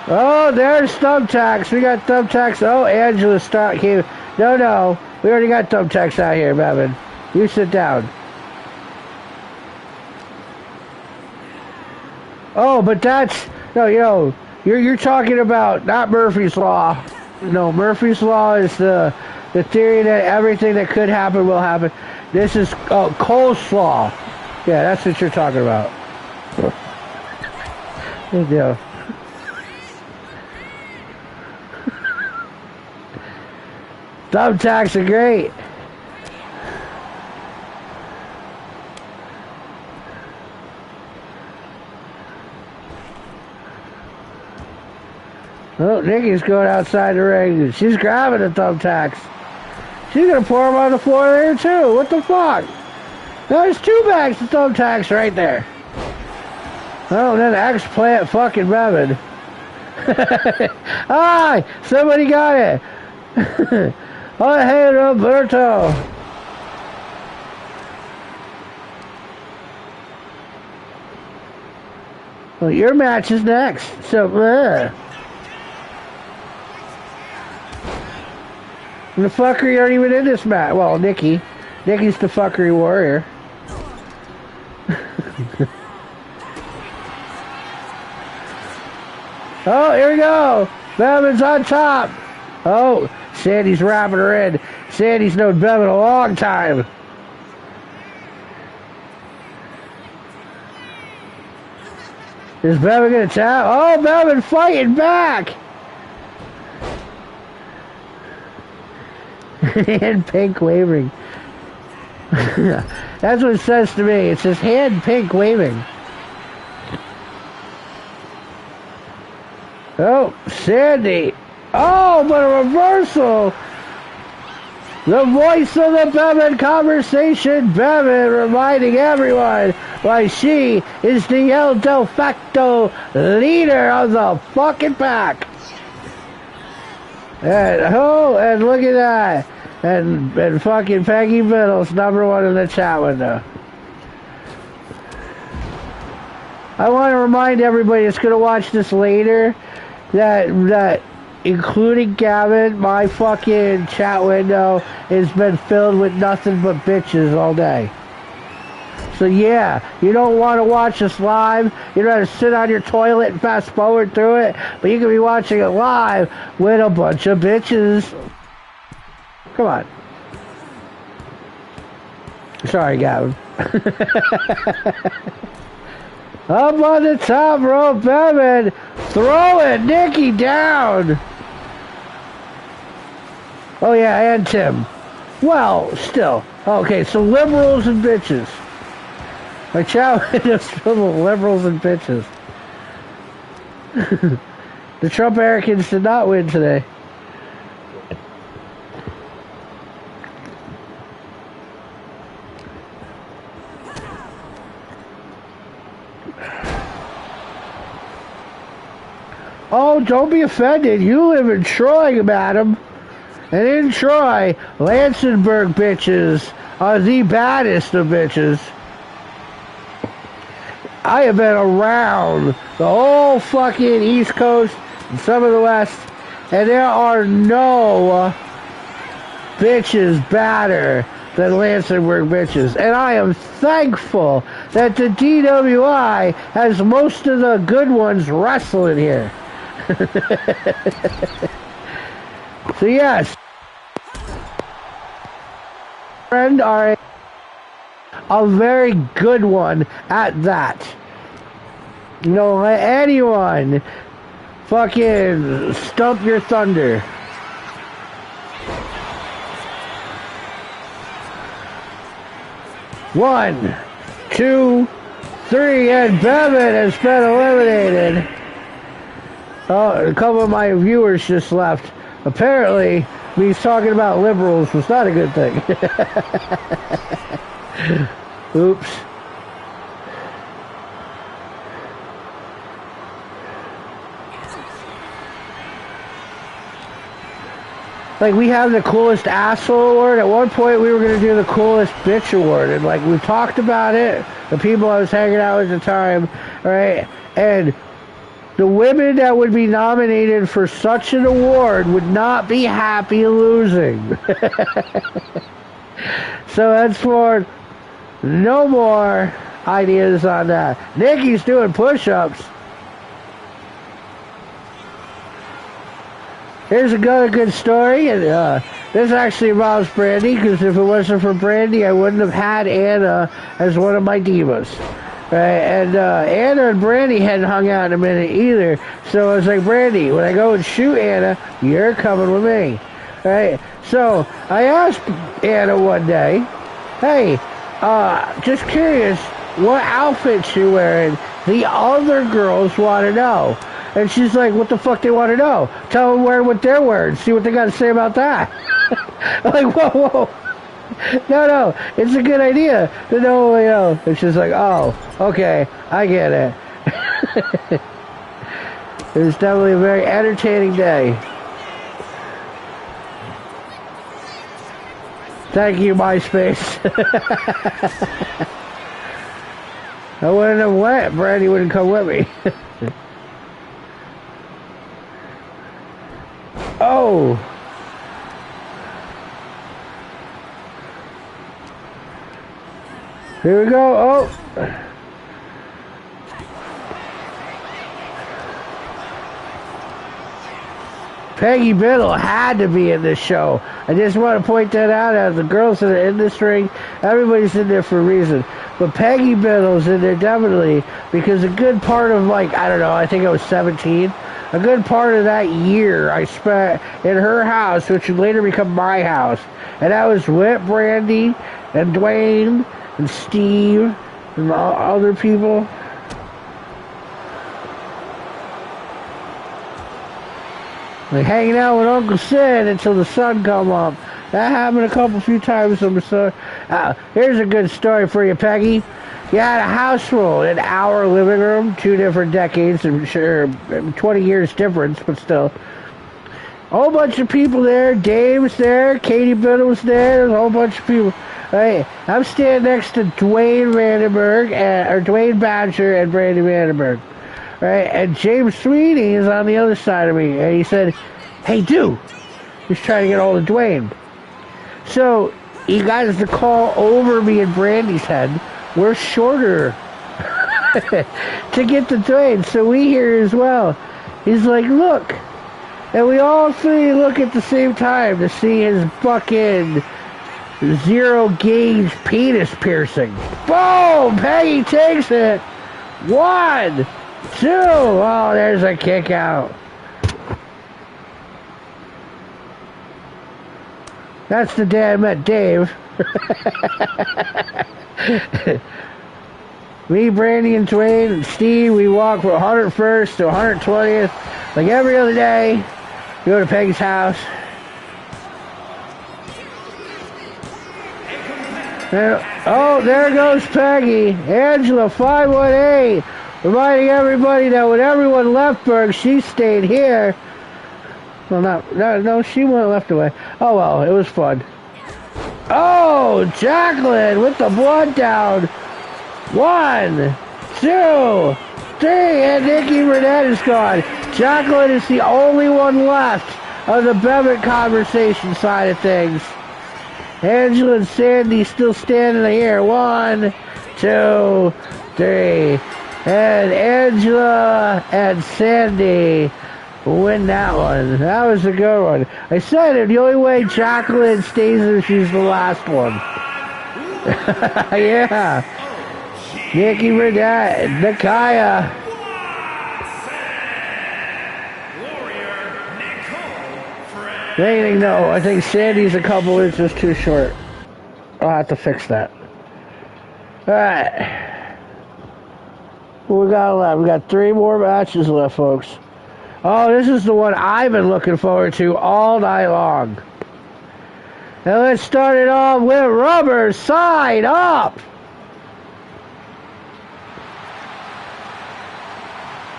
Oh, there's thumbtacks. We got thumbtacks. Oh, Angela came. No. We already got thumbtacks out here, Bevan. You sit down. Oh, but that's... No, you know, you're talking about not Murphy's Law. No, Murphy's Law is the theory that everything that could happen will happen. This is coleslaw. Yeah, that's what you're talking about. They do. Thumbtacks are great. Oh, Nikki's going outside the ring. She's grabbing the thumbtacks. She's gonna pour them on the floor there too. What the fuck? There's 2 bags of thumbtacks right there. Oh, then ex-plant fucking Bevan. Ah! Somebody got it! Oh, hey, Roberto! Well, your match is next, so, The fuckery aren't even in this match. Well, Nikki. Nikki's the fuckery warrior. Oh, here we go. Bevan's on top. Oh, Sandy's wrapping her in. Sandy's known Bevan a long time. Is Bevan going to tap? Oh, Bevan fighting back. Hand pink waving. That's what it says to me. It says hand pink waving. Oh, Sandy. Oh, but a reversal. The voice of the Bevan conversation. Bevan reminding everyone why she is the el de facto leader of the fucking pack. And oh, and look at that. And fucking Peggy Biddle's #1 in the chat window. I want to remind everybody that's going to watch this later that including Gavin, my fucking chat window has been filled with nothing but bitches all day. So yeah, you don't want to watch this live. You don't have to sit on your toilet and fast forward through it, but you can be watching it live with a bunch of bitches. Come on. Sorry, Gavin. Up on the top rope, Bevan. Throw it, Nikki down. Oh yeah, and Tim. Well, still. Okay, so liberals and bitches. My chat windows filled with liberals and bitches. The Trump Americans did not win today. Oh, don't be offended. You live in Troy, madam. And in Troy, Vandenburgh bitches are the baddest of bitches. I have been around the whole fucking East Coast and some of the West, and there are no bitches badder than Vandenburgh bitches. And I am thankful that the DWI has most of the good ones wrestling here. So yes, friend are a very good one at that. You know, let anyone fucking stump your thunder. One, two, three, and Bevan has been eliminated. Oh, a couple of my viewers just left. Apparently, me talking about liberals was not a good thing. Oops. Like, we have the coolest asshole award. At one point, we were going to do the coolest bitch award. And, like, we talked about it. The people I was hanging out with at the time, right? And the women that would be nominated for such an award would not be happy losing. So henceforth, no more ideas on that. Nikki's doing push-ups. Here's another good story, and this actually involves Brandy, because if it wasn't for Brandy, I wouldn't have had Anna as one of my divas. Right, and Anna and Brandy hadn't hung out in a minute either. So I was like, Brandy, when I go and shoot Anna, you're coming with me. Right? So I asked Anna one day, hey, just curious, what outfit you wearing? The other girls want to know. And she's like, what the fuck they want to know? Tell them what they're wearing. See what they got to say about that. I'm like, whoa. No, it's a good idea to know, And she's like, oh, okay, I get it. It was definitely a very entertaining day. Thank you, MySpace. I wouldn't have went. Brandy wouldn't come with me. Oh. Here we go. Oh. Peggy Biddle had to be in this show. I just want to point that out. As the girls that are in this ring, everybody's in there for a reason. But Peggy Biddle's in there definitely because a good part of, like, I don't know, I think I was 17. A good part of that year I spent in her house, which would later become my house. And that was with Brandy and Dwayne and Steve and other people. Like hanging out with Uncle Sid until the sun come up. That happened a few times. Here's a good story for you, Peggy. You had a house full in our living room, 2 different decades, I'm sure 20 years difference, but still. A whole bunch of people there. Dave was there. Katie Biddle was there. There's a whole bunch of people. Right, I'm standing next to Dwayne Vandenburgh, or Dwayne Badger and Brandy Vandenburgh. Right, and James Sweeney is on the other side of me, and he said, hey, dude. He's trying to get hold of Dwayne. So, he got the call over me and Brandy's head. We're shorter to get to Dwayne, so we hear as well. He's like, look. And we all three look at the same time to see his fucking zero-gauge penis piercing. Boom! Peggy takes it. 1, 2. Oh, there's a kick out. That's the day I met Dave. Me, Brandy, and Dwayne, and Steve, we walk from 101st to 120th. Like every other day, go to Peggy's house. Oh, there goes Peggy. Angela, 518. Reminding everybody that when everyone left Berg, she stayed here. Well, no, she went left away. Oh, well, it was fun. Oh, Jacqueline with the blood down. 1, 2, 3, and Nikki Burnett is gone. Jacqueline is the only one left of the Bevitt conversation side of things. Angela and Sandy still standing here. 1, 2, 3. And Angela and Sandy win that one. That was a good one. I said it, the only way Jacqueline stays if she's the last one. Yeah. Nikki Burnett, Nakaya. Anything, no. I think Sandy's a couple inches too short. I'll have to fix that. Alright. What we got left? We got 3 more matches left, folks. Oh, this is the one I've been looking forward to all night long. And let's start it off with Rubber Side Up.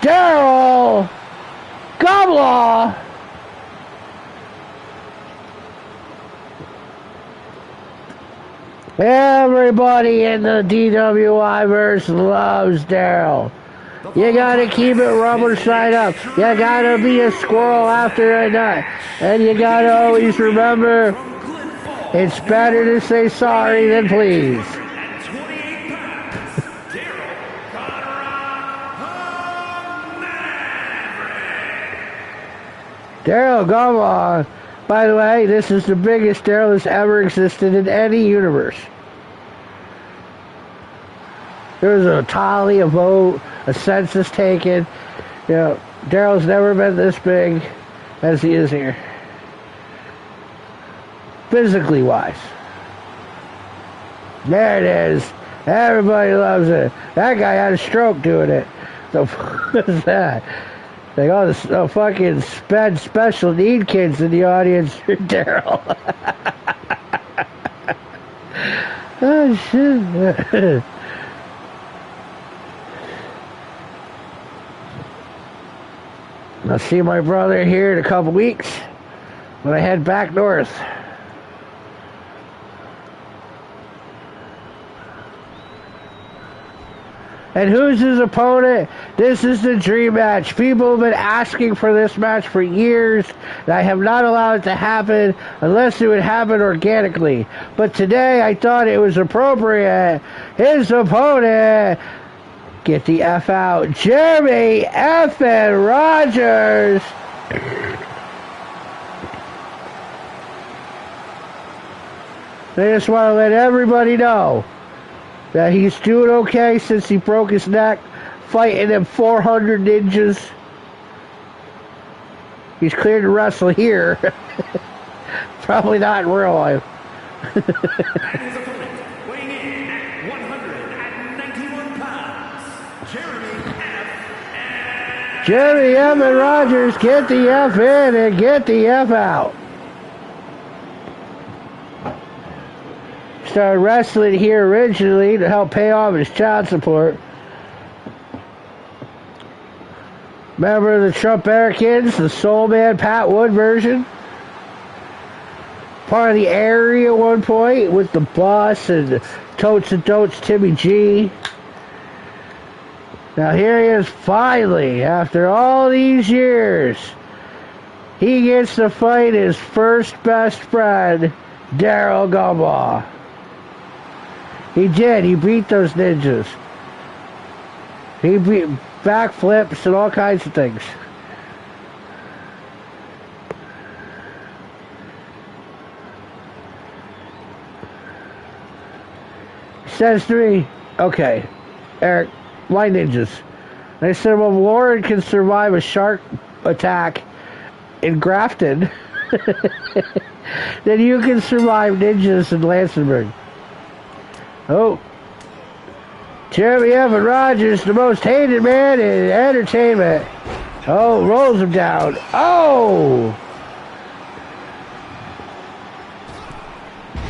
Daryl Goblaw. Everybody in the DWI verse loves Daryl. You gotta keep it rubber side up. You gotta be a squirrel after a nut. And you gotta always remember, it's better to say sorry than please. Daryl Goblaw. By the way, this is the biggest Daryl that's ever existed in any universe. There was a tally, a vote, a census taken. You know, Daryl's never been this big as he is here. Physically wise. There it is. Everybody loves it. That guy had a stroke doing it. The fuck is that? Like, oh, the fucking special need kids in the audience. Daryl. Oh, shit. I'll see my brother here in a couple weeks when I head back north. And who's his opponent? This is the dream match. People have been asking for this match for years, and I have not allowed it to happen unless it would happen organically. But today I thought it was appropriate. His opponent, get the F out, Jeremy F.N. Rogers. I just want to let everybody know that he's doing okay since he broke his neck fighting them 400 ninjas. He's cleared to wrestle here. Probably not in real life. And his opponent, weighing in at 191 pounds, Jeremy F. and Rogers, get the F in and get the F out. Started wrestling here originally to help pay off his child support. Remember the Trump Americans, the Soul Man Pat Wood version? Part of the area at one point with the Boss and Totes and Totes Timmy G. Now here he is finally, after all these years. He gets to fight his first best friend, Daryl Gumbaugh. He did. He beat those ninjas. He beat backflips and all kinds of things. He says to me, okay, Eric, why ninjas? And I said, well, Warren can survive a shark attack in Grafton. Then you can survive ninjas in Lansingburg. Oh, Jeremy F. and Rogers, the most hated man in entertainment. Oh, rolls him down. Oh!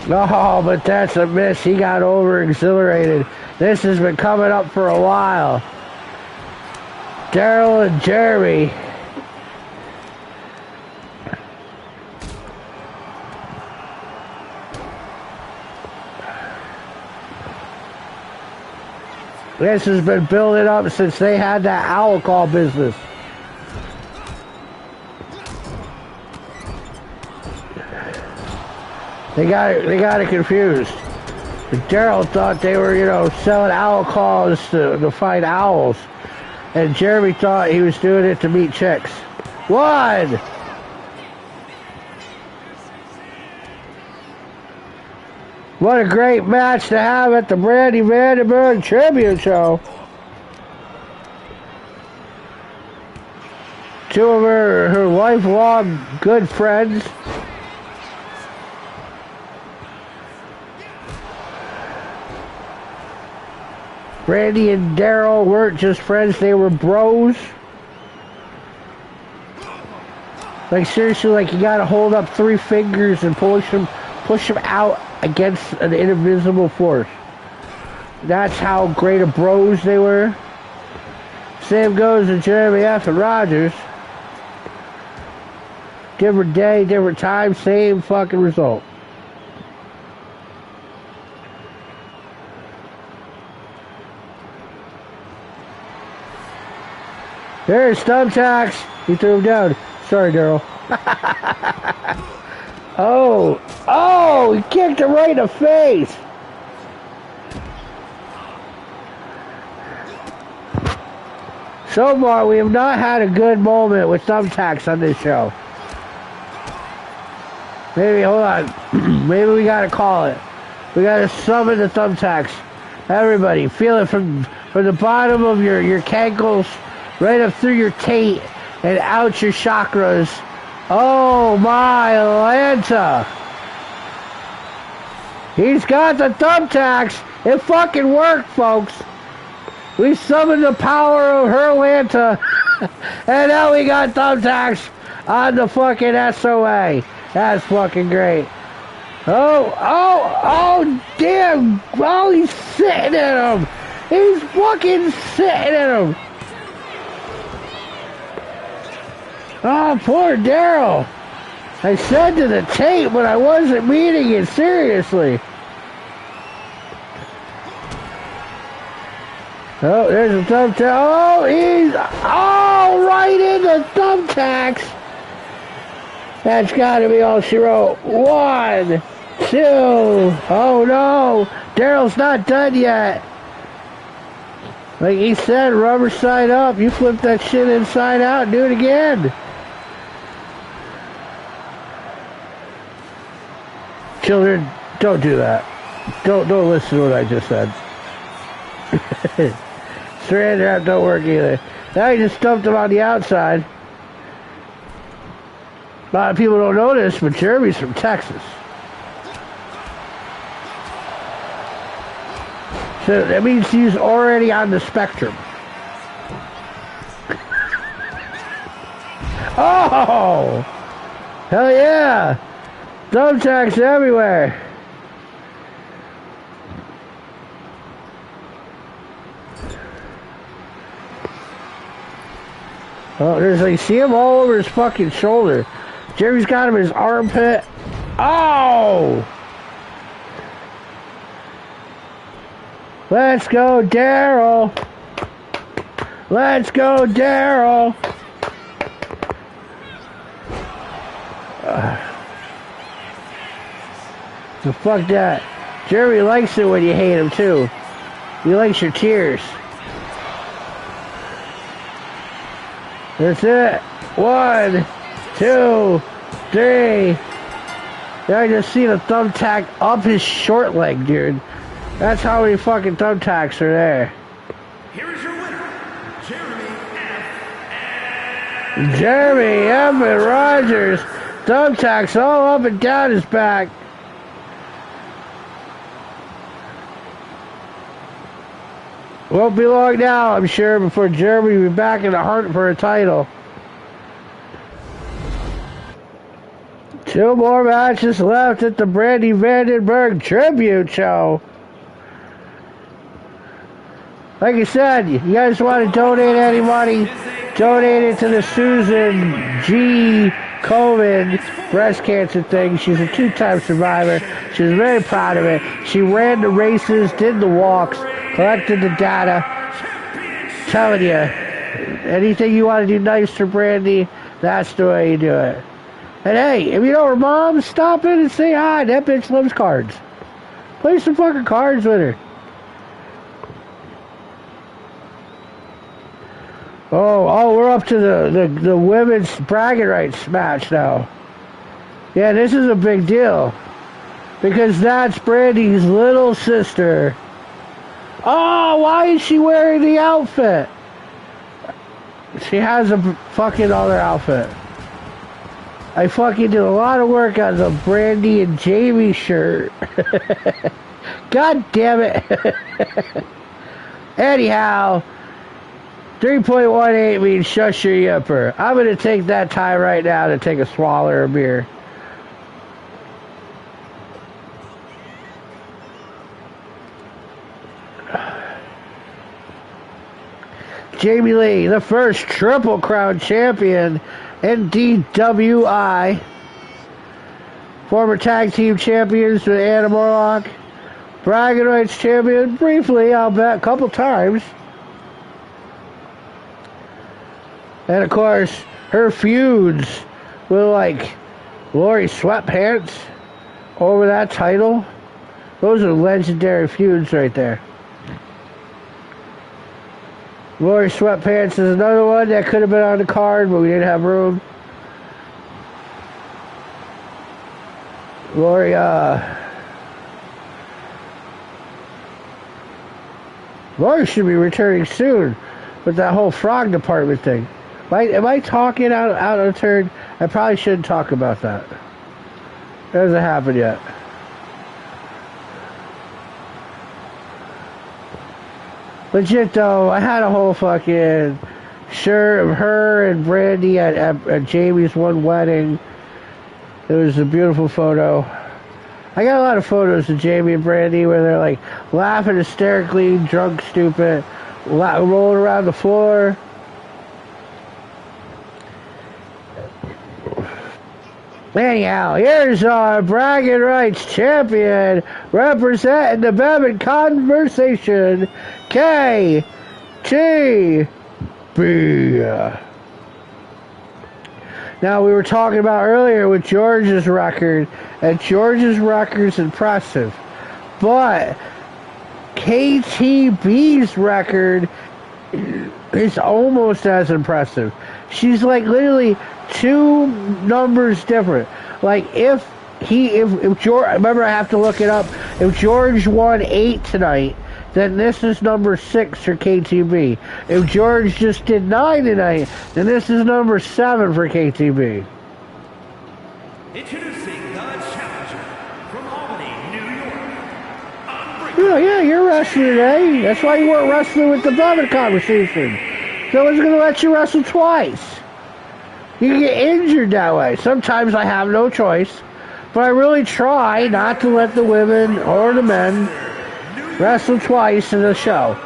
Oh, but that's a miss. He got over-exhilarated. This has been coming up for a while. Daryl and Jeremy. This has been building up since they had that owl call business. They got it confused. Daryl thought they were, selling owl calls to find owls. And Jeremy thought he was doing it to meet chicks. One! What a great match to have at the Brandy Vandenburgh Tribute Show. Two of her lifelong good friends. Brandy and Daryl weren't just friends, they were bros. Like seriously, like you gotta hold up 3 fingers and push them out against an invisible force. That's how great of bros they were. Same goes to Jeremy F. and Rogers. Different day, different time, same fucking result. There's thumbtacks. He threw him down. Sorry, Daryl. Oh, he kicked him right in the face. So far, we have not had a good moment with thumbtacks on this show. Maybe, hold on. Maybe we gotta call it. We gotta summon the thumbtacks. Everybody, feel it from the bottom of your cankles, right up through your taint, and out your chakras. Oh my Lanta! He's got the thumbtacks. It fucking worked, folks. We summoned the power of her Lanta, and now we got thumbtacks on the fucking SOA. That's fucking great. Oh, damn. Oh, he's sitting in him. He's fucking sitting in him. Oh, poor Daryl. I said to the tape, but I wasn't meaning it seriously. Oh, there's a thumbtack. Oh, he's... Oh, right in the thumbtacks. That's got to be all she wrote. 1, 2. Oh, no. Daryl's not done yet. Like he said, rubber side up. You flip that shit inside out and do it again. Children, don't do that. Don't listen to what I just said. Strand wrap don't work either. Now you just stumped him on the outside. A lot of people don't know this, but Jeremy's from Texas. So that means he's already on the spectrum. Oh! Hell yeah! Thumbtacks everywhere. Oh, there's like, see him all over his fucking shoulder. Jerry's got him in his armpit. Oh! Let's go, Daryl. Let's go, Daryl. So fuck that. Jeremy likes it when you hate him too. He likes your tears. That's it. 1, 2, 3. I just seen a thumbtack up his short leg, dude. That's how many fucking thumbtacks are there. Here is your winner, Jeremy F. Jeremy F. and Rogers. Thumbtacks all up and down his back. Won't be long now, I'm sure, before Jeremy will be back in the hunt for a title. 2 more matches left at the Brandy Vandenburgh Tribute Show. Like I said, you guys want to donate any money, donate it to the Susan G. COVID breast cancer thing. She's a 2-time survivor. She was very proud of it. She ran the races, did the walks, collected the data. Telling you, anything you want to do nice for Brandy, that's the way you do it. And hey, if you know her mom, stop in and say hi. That bitch loves cards. Play some fucking cards with her. Oh, we're up to the women's bragging rights match now. Yeah, this is a big deal. Because that's Brandy's little sister. Oh, why is she wearing the outfit? She has a fucking other outfit. I fucking did a lot of work on the Brandy and Jamie shirt. God damn it. Anyhow, 3.18 means shush your yipper. I'm going to take that time right now to take a swallow of beer. Jamie Lee, the first Triple Crown champion in DWI. Former tag team champions with Anna Morlock. Bragging rights champion, briefly, I'll bet, a couple times. And of course, her feuds with like Lori Sweatpants over that title. Those are legendary feuds right there. Lori Sweatpants is another one that could have been on the card, but we didn't have room. Lori, Lawyer should be returning soon with that whole frog department thing. Am I talking out of turn? I probably shouldn't talk about that. It hasn't happened yet. Legit though, I had a whole fucking shirt of her and Brandy at Jamie's one wedding. It was a beautiful photo. I got a lot of photos of Jamie and Brandy where they're like laughing hysterically, drunk, stupid, rolling around the floor. Anyhow, here's our bragging rights champion representing the Bevan Conversation, KTB. Now, we were talking about earlier with George's record, and George's record's impressive. But KTB's record is almost as impressive. She's like literally 2 numbers different. Like if George, remember I have to look it up. If George won 8 tonight, then this is number 6 for KTB. If George just did 9 tonight, then this is number 7 for KTB. Introducing the challenger from Albany, New York. Yeah, you're wrestling today. That's why you weren't wrestling with the Bevan Conversation. No one's going to let you wrestle twice. You can get injured that way. Sometimes I have no choice, but I really try not to let the women or the men wrestle twice in the show.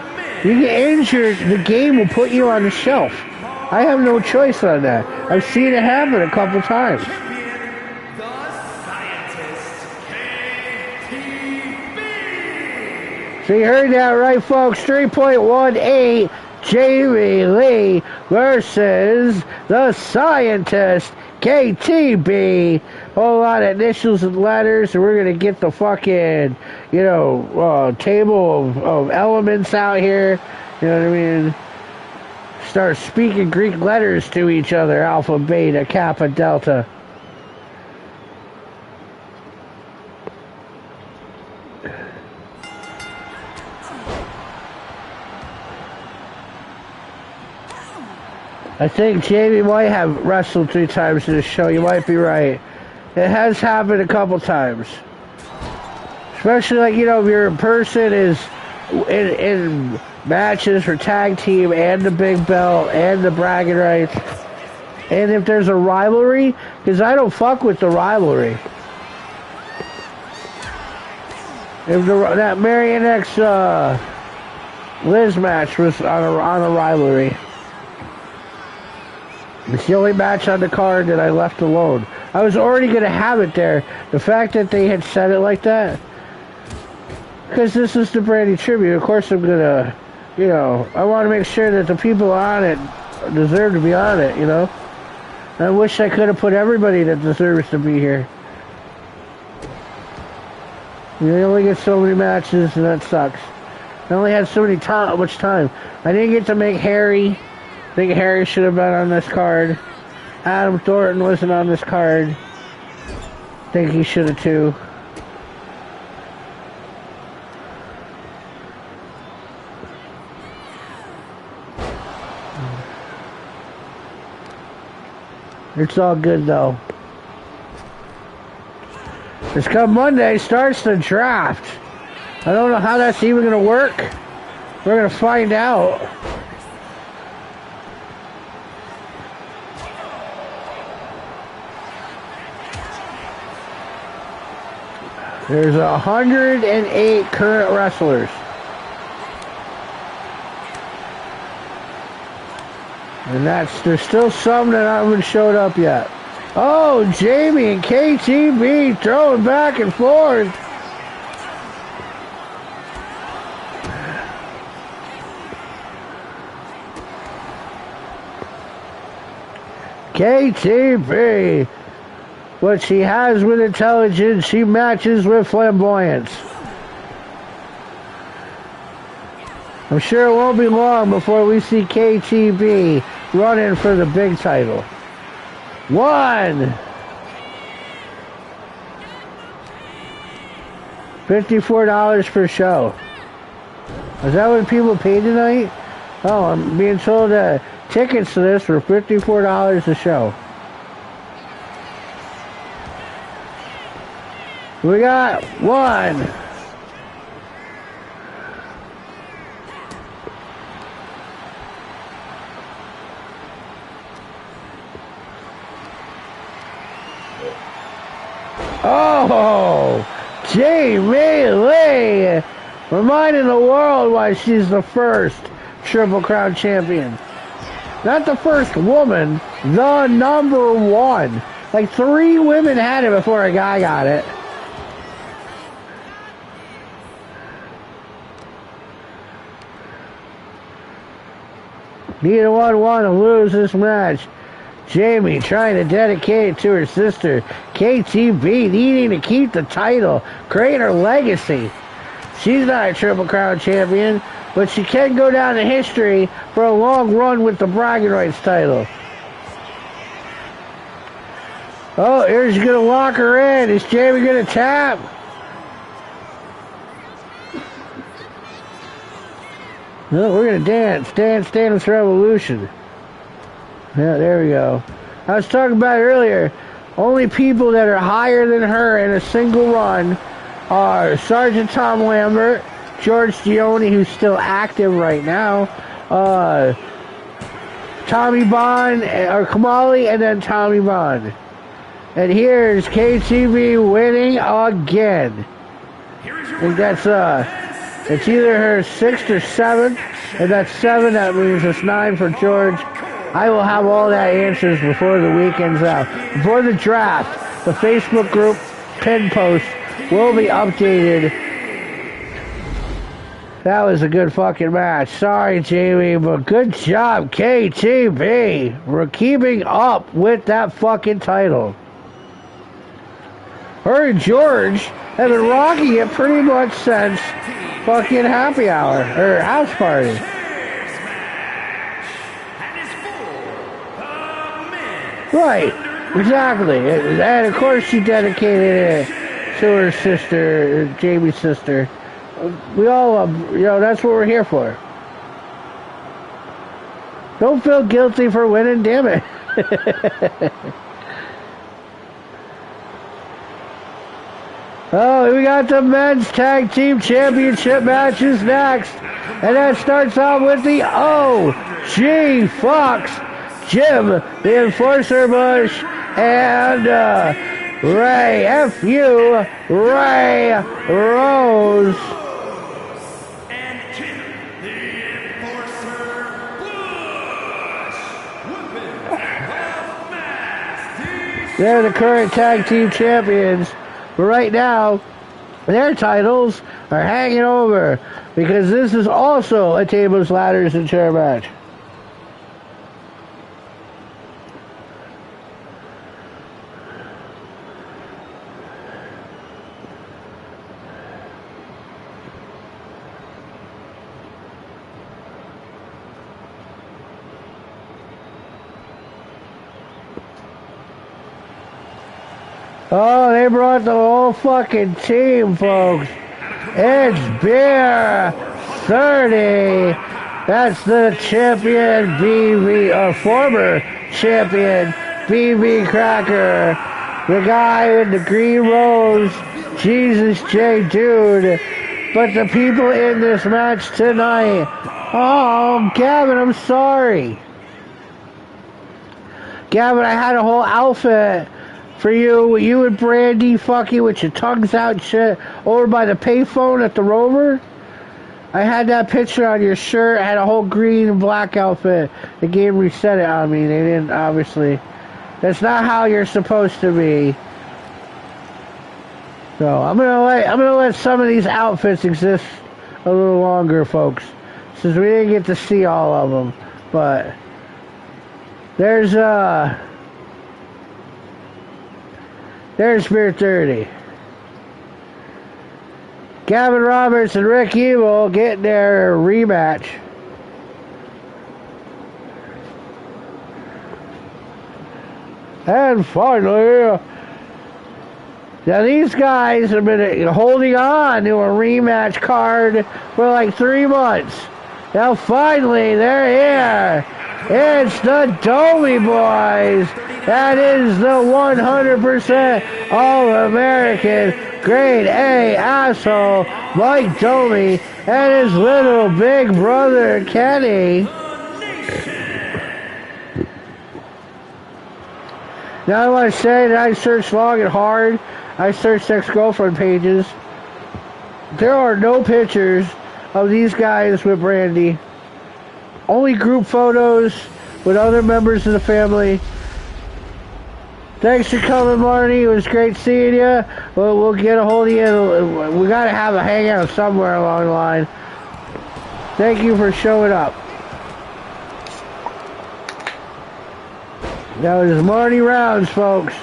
You get injured, the game will put you on the shelf. I have no choice on that. I've seen it happen a couple times. So you heard that right, folks. 3.18. Jamie Lee versus the Scientist, KTB. Whole lot of initials and letters, and we're going to get the fucking, table of elements out here. You know what I mean? Start speaking Greek letters to each other. Alpha, Beta, Kappa, Delta. I think Jamie might have wrestled 3 times in this show. You might be right. It has happened a couple times. Especially like, if your person is in matches for tag team and the big belt and the bragging rights. And if there's a rivalry, because I don't fuck with the rivalry. If that Marion X Liz match was on a rivalry. It's the only match on the card that I left alone. I was already going to have it there. The fact that they had said it like that. Because this is the Brandy tribute. Of course I'm going to, I want to make sure that the people on it deserve to be on it, I wish I could have put everybody that deserves to be here. You only get so many matches, and that sucks. I only had so much time. I didn't get to make Harry. I think Harry should have been on this card. Adam Thornton wasn't on this card. I think he should have too. It's all good though. This come Monday starts the draft. I don't know how that's even going to work. We're going to find out. There's 108 current wrestlers. And there's still some that haven't showed up yet. Oh, Jamie and KTB throwing back and forth. KTB. What she has with intelligence, she matches with flamboyance. I'm sure it won't be long before we see KTB running for the big title. $54 per show. Is that what people pay tonight? Oh, I'm being told that tickets to this were $54 a show. We got one. Oh, Jamie Lee, reminding the world why she's the first Triple Crown champion. Not the first woman, the number one. Like 3 women had it before a guy got it. Neither one want to lose this match. Jamie trying to dedicate it to her sister, KTB, needing to keep the title, create her legacy. She's not a Triple Crown champion, but she can go down in history for a long run with the bragging rights title. Oh, here's going to lock her in. Is Jamie going to tap? No, we're going to dance. Dance Revolution. Yeah, there we go. I was talking about it earlier. Only people that are higher than her in a single run are Sergeant Tom Lambert, George Gioni, who's still active right now, Tommy Bond, or Kamali, and then Tommy Bond. And here's KTB winning again. I think that's it's either her 6th or 7th. If that's 7, that means it's 9 for George. I will have all that answers before the weekend's out. Before the draft, the Facebook group pin post will be updated. That was a good fucking match. Sorry, Jamie, but good job, KTB. We're keeping up with that fucking title. Her and George have been rocking it pretty much since fucking happy hour, or house party. Right, exactly. And of course she dedicated it to her sister, Jamie's sister. We all, that's what we're here for. Don't feel guilty for winning, damn it. Oh, we got the men's tag team championship matches next. And that starts off with the OG Fox, Jim, the Enforcer Bush, and Ray, F.U., Ray Rose. And Jim, the Enforcer Bush. They're the current tag team champions. But right now, their titles are hanging over because this is also a tables, ladders, and chair match. Oh, they brought the whole fucking team, folks. It's Beer 30. That's the champion, former champion, BB Cracker. The guy in the green rose, Jesus J. Dude. But the people in this match tonight, oh, Gavin, I'm sorry. Gavin, I had a whole outfit for you and Brandy fucking with your tongues out and shit over by the payphone at the Rover. I had that picture on your shirt. I had a whole green and black outfit. The game reset it on me. They didn't, obviously. That's not how you're supposed to be. So I'm gonna let some of these outfits exist a little longer, folks, since we didn't get to see all of them. But there's Beer 30. Gavin Roberts and Rick Evil getting their rematch. And finally, Now these guys have been holding on to a rematch card for like 3 months. Now finally, they're here. It's the Domi Boys. That is the 100% All-American Grade A asshole, Mike Domi, and his little big brother, Kenny. Now I want to say that I searched long and hard. I searched ex-girlfriend pages. There are no pictures of these guys with Brandy. Only group photos with other members of the family. Thanks for coming, Marty. It was great seeing you. We'll get a hold of you. We got to have a hangout somewhere along the line. Thank you for showing up. That was Marty Rounds, folks.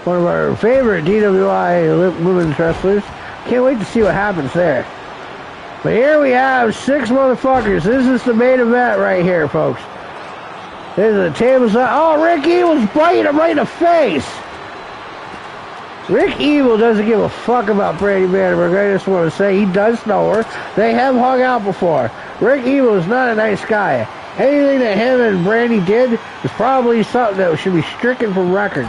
One of our favorite DWI women's wrestlers. Can't wait to see what happens there. But here we have 6 motherfuckers. This is the main event right here, folks. There's the tables up. Oh, Rick Evil's biting him right in the face. Rick Evil doesn't give a fuck about Brandy Vandenburgh. I just want to say he does know her. They have hung out before. Rick Evil is not a nice guy. Anything that him and Brandy did is probably something that should be stricken from record.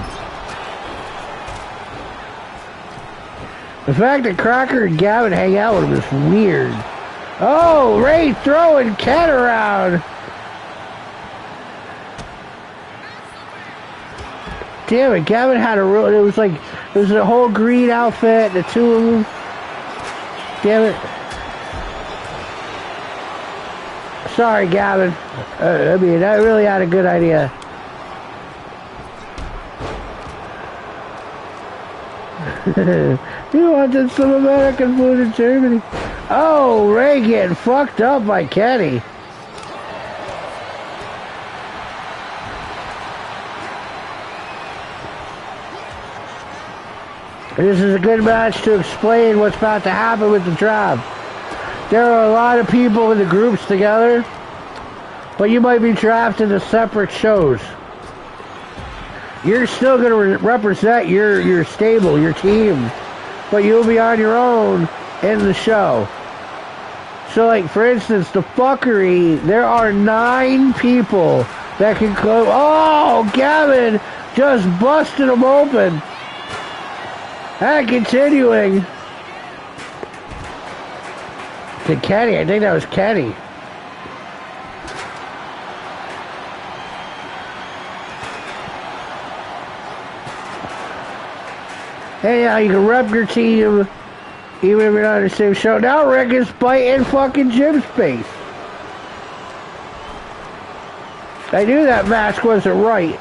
The fact that Crocker and Gavin hang out with him is weird. Oh, Ray throwing Ken around. Damn it, Gavin had a real, it was a whole green outfit, the two of them. Damn it. Sorry, Gavin. I mean, I really had a good idea. You wanted some American food in Germany. Oh, Ray getting fucked up by Kenny. This is a good match to explain what's about to happen with the drop. There are a lot of people in the groups together, but you might be trapped into separate shows. You're still going to represent your stable, your team, but you'll be on your own in the show. So, like, for instance, the fuckery, there are 9 people that can come. Oh, Gavin just busted them open. And continuing to Kenny. I think that was Kenny. Hey, yeah, you can rep your team even if you're not in the same show. Now Rick is biting fucking Jim's face. I knew that mask wasn't right.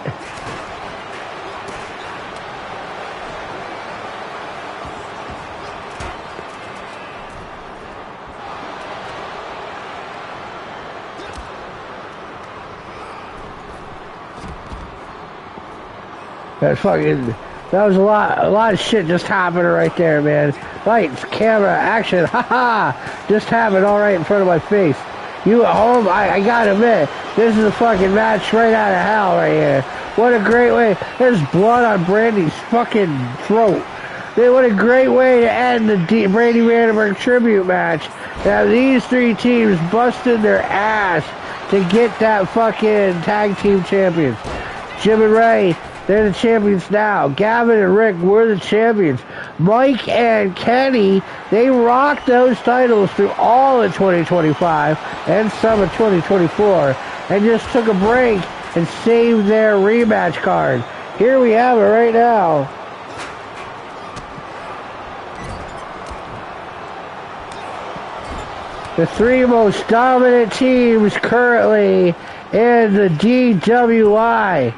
That was a lot of shit just happening right there, man. Lights, camera, action, haha, just happened all right in front of my face. You at home, I gotta admit, this is a fucking match right out of hell right here. What a great way. There's blood on Brandy's fucking throat. What a great way to end the Brandy Vandenburgh tribute match. Now these 3 teams busted their ass to get that fucking tag team champions. Jim and Ray, they're the champions now. Gavin and Rick were the champions. Mike and Kenny, they rocked those titles through all of 2025 and some of 2024 and just took a break and saved their rematch card. Here we have it right now. The 3 most dominant teams currently in the DWI.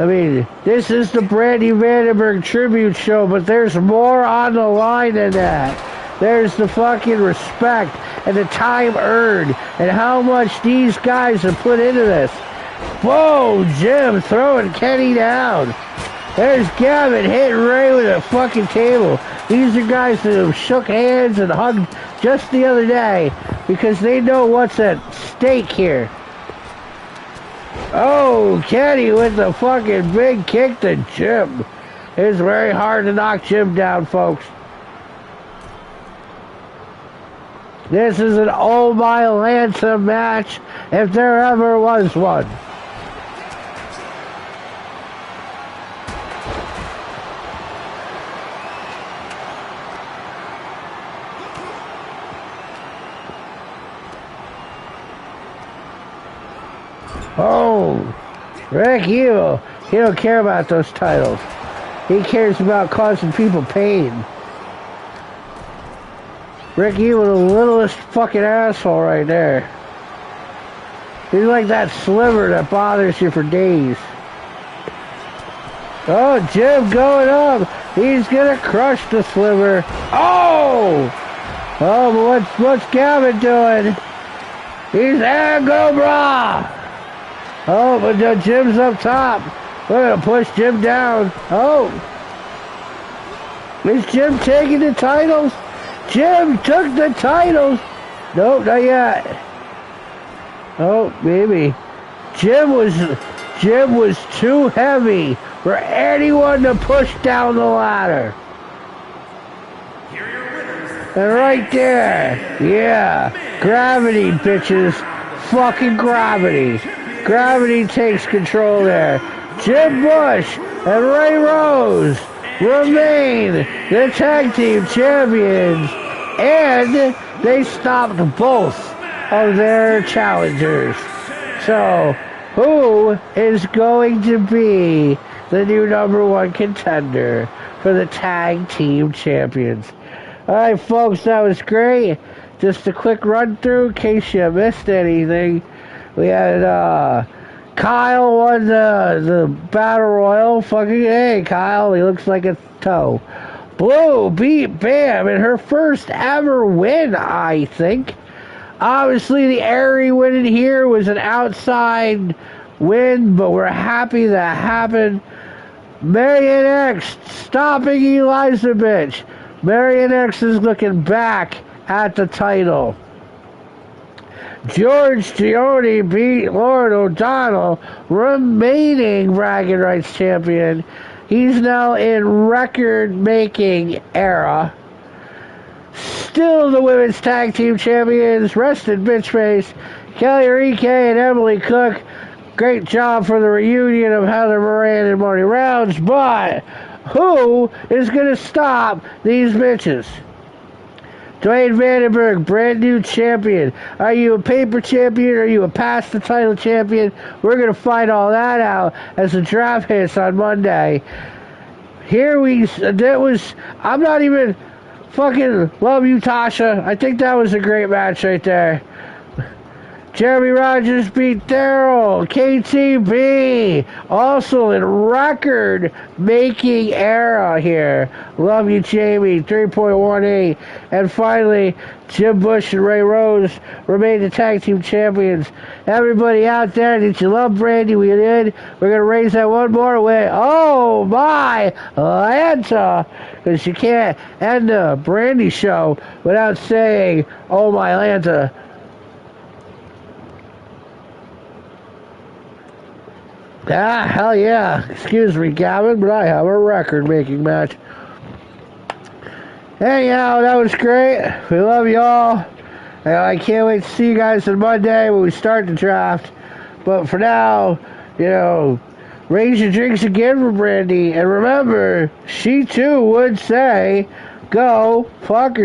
I mean, this is the Brandy Vandenburgh tribute show, but there's more on the line than that. There's the fucking respect and the time earned and how much these guys have put into this. Whoa, Jim throwing Kenny down. There's Gavin hitting Ray with a fucking table. These are guys that have shook hands and hugged just the other day because they know what's at stake here. Oh, Kenny with the fucking big kick to Jim. It's very hard to knock Jim down, folks. This is an Oh My Lanta match, if there ever was one. Oh, Rick Evil, he don't care about those titles. He cares about causing people pain. Rick Evil, the littlest fucking asshole right there. He's like that sliver that bothers you for days. Oh, Jim going up. He's gonna crush the sliver. Oh! Oh, but what's Gavin doing? He's Angobra! Oh, but Jim's up top. We're gonna push Jim down. Oh! Is Jim taking the titles? Jim took the titles! Nope, not yet. Oh, maybe. Jim was too heavy for anyone to push down the ladder. And right there, yeah, gravity, bitches. Fucking gravity. Gravity takes control there. Jim Bush and Ray Rose remain the tag team champions, and they stopped both of their challengers. So, who is going to be the new #1 contender for the tag team champions? Alright, folks, that was great. Just a quick run through in case you missed anything. We had Kyle won the Battle Royal. Fucking hey, Kyle, he looks like a toe. Blue beat Bam in her first ever win, I think. Obviously, the Airy win in here was an outside win, but we're happy that happened. Marion X stopping Eliza bitch. Marion X is looking back at the title. George Gioni beat Lord O'Donnell, remaining bragging rights champion. He's now in record-making era. Still the women's tag team champions, rested bitch face, Kelly Rike and Emily Cook. Great job for the reunion of Heather Moran and Marty Rounds, but who is going to stop these bitches? Dwayne Vandenburgh, brand new champion. Are you a paper champion? Are you a past the title champion? We're going to find all that out as the draft hits on Monday. I'm not even fucking love you, Tasha. I think that was a great match right there. Jeremy Rogers beat Daryl. KTB, also in record-making era here. Love you, Jamie, 3.18. And finally, Jim Bush and Ray Rose remain the tag team champions. Everybody out there, did you love Brandy? We did. We're going to raise that one more way. Oh, my Lanta. Because you can't end the Brandy show without saying, oh, my Lanta. Ah, hell yeah. Excuse me, Gavin, but I have a record-making match. Anyhow, that was great. We love y'all. And I can't wait to see you guys on Monday when we start the draft. But for now, raise your drinks again for Brandy. And remember, she too would say, go fuck her.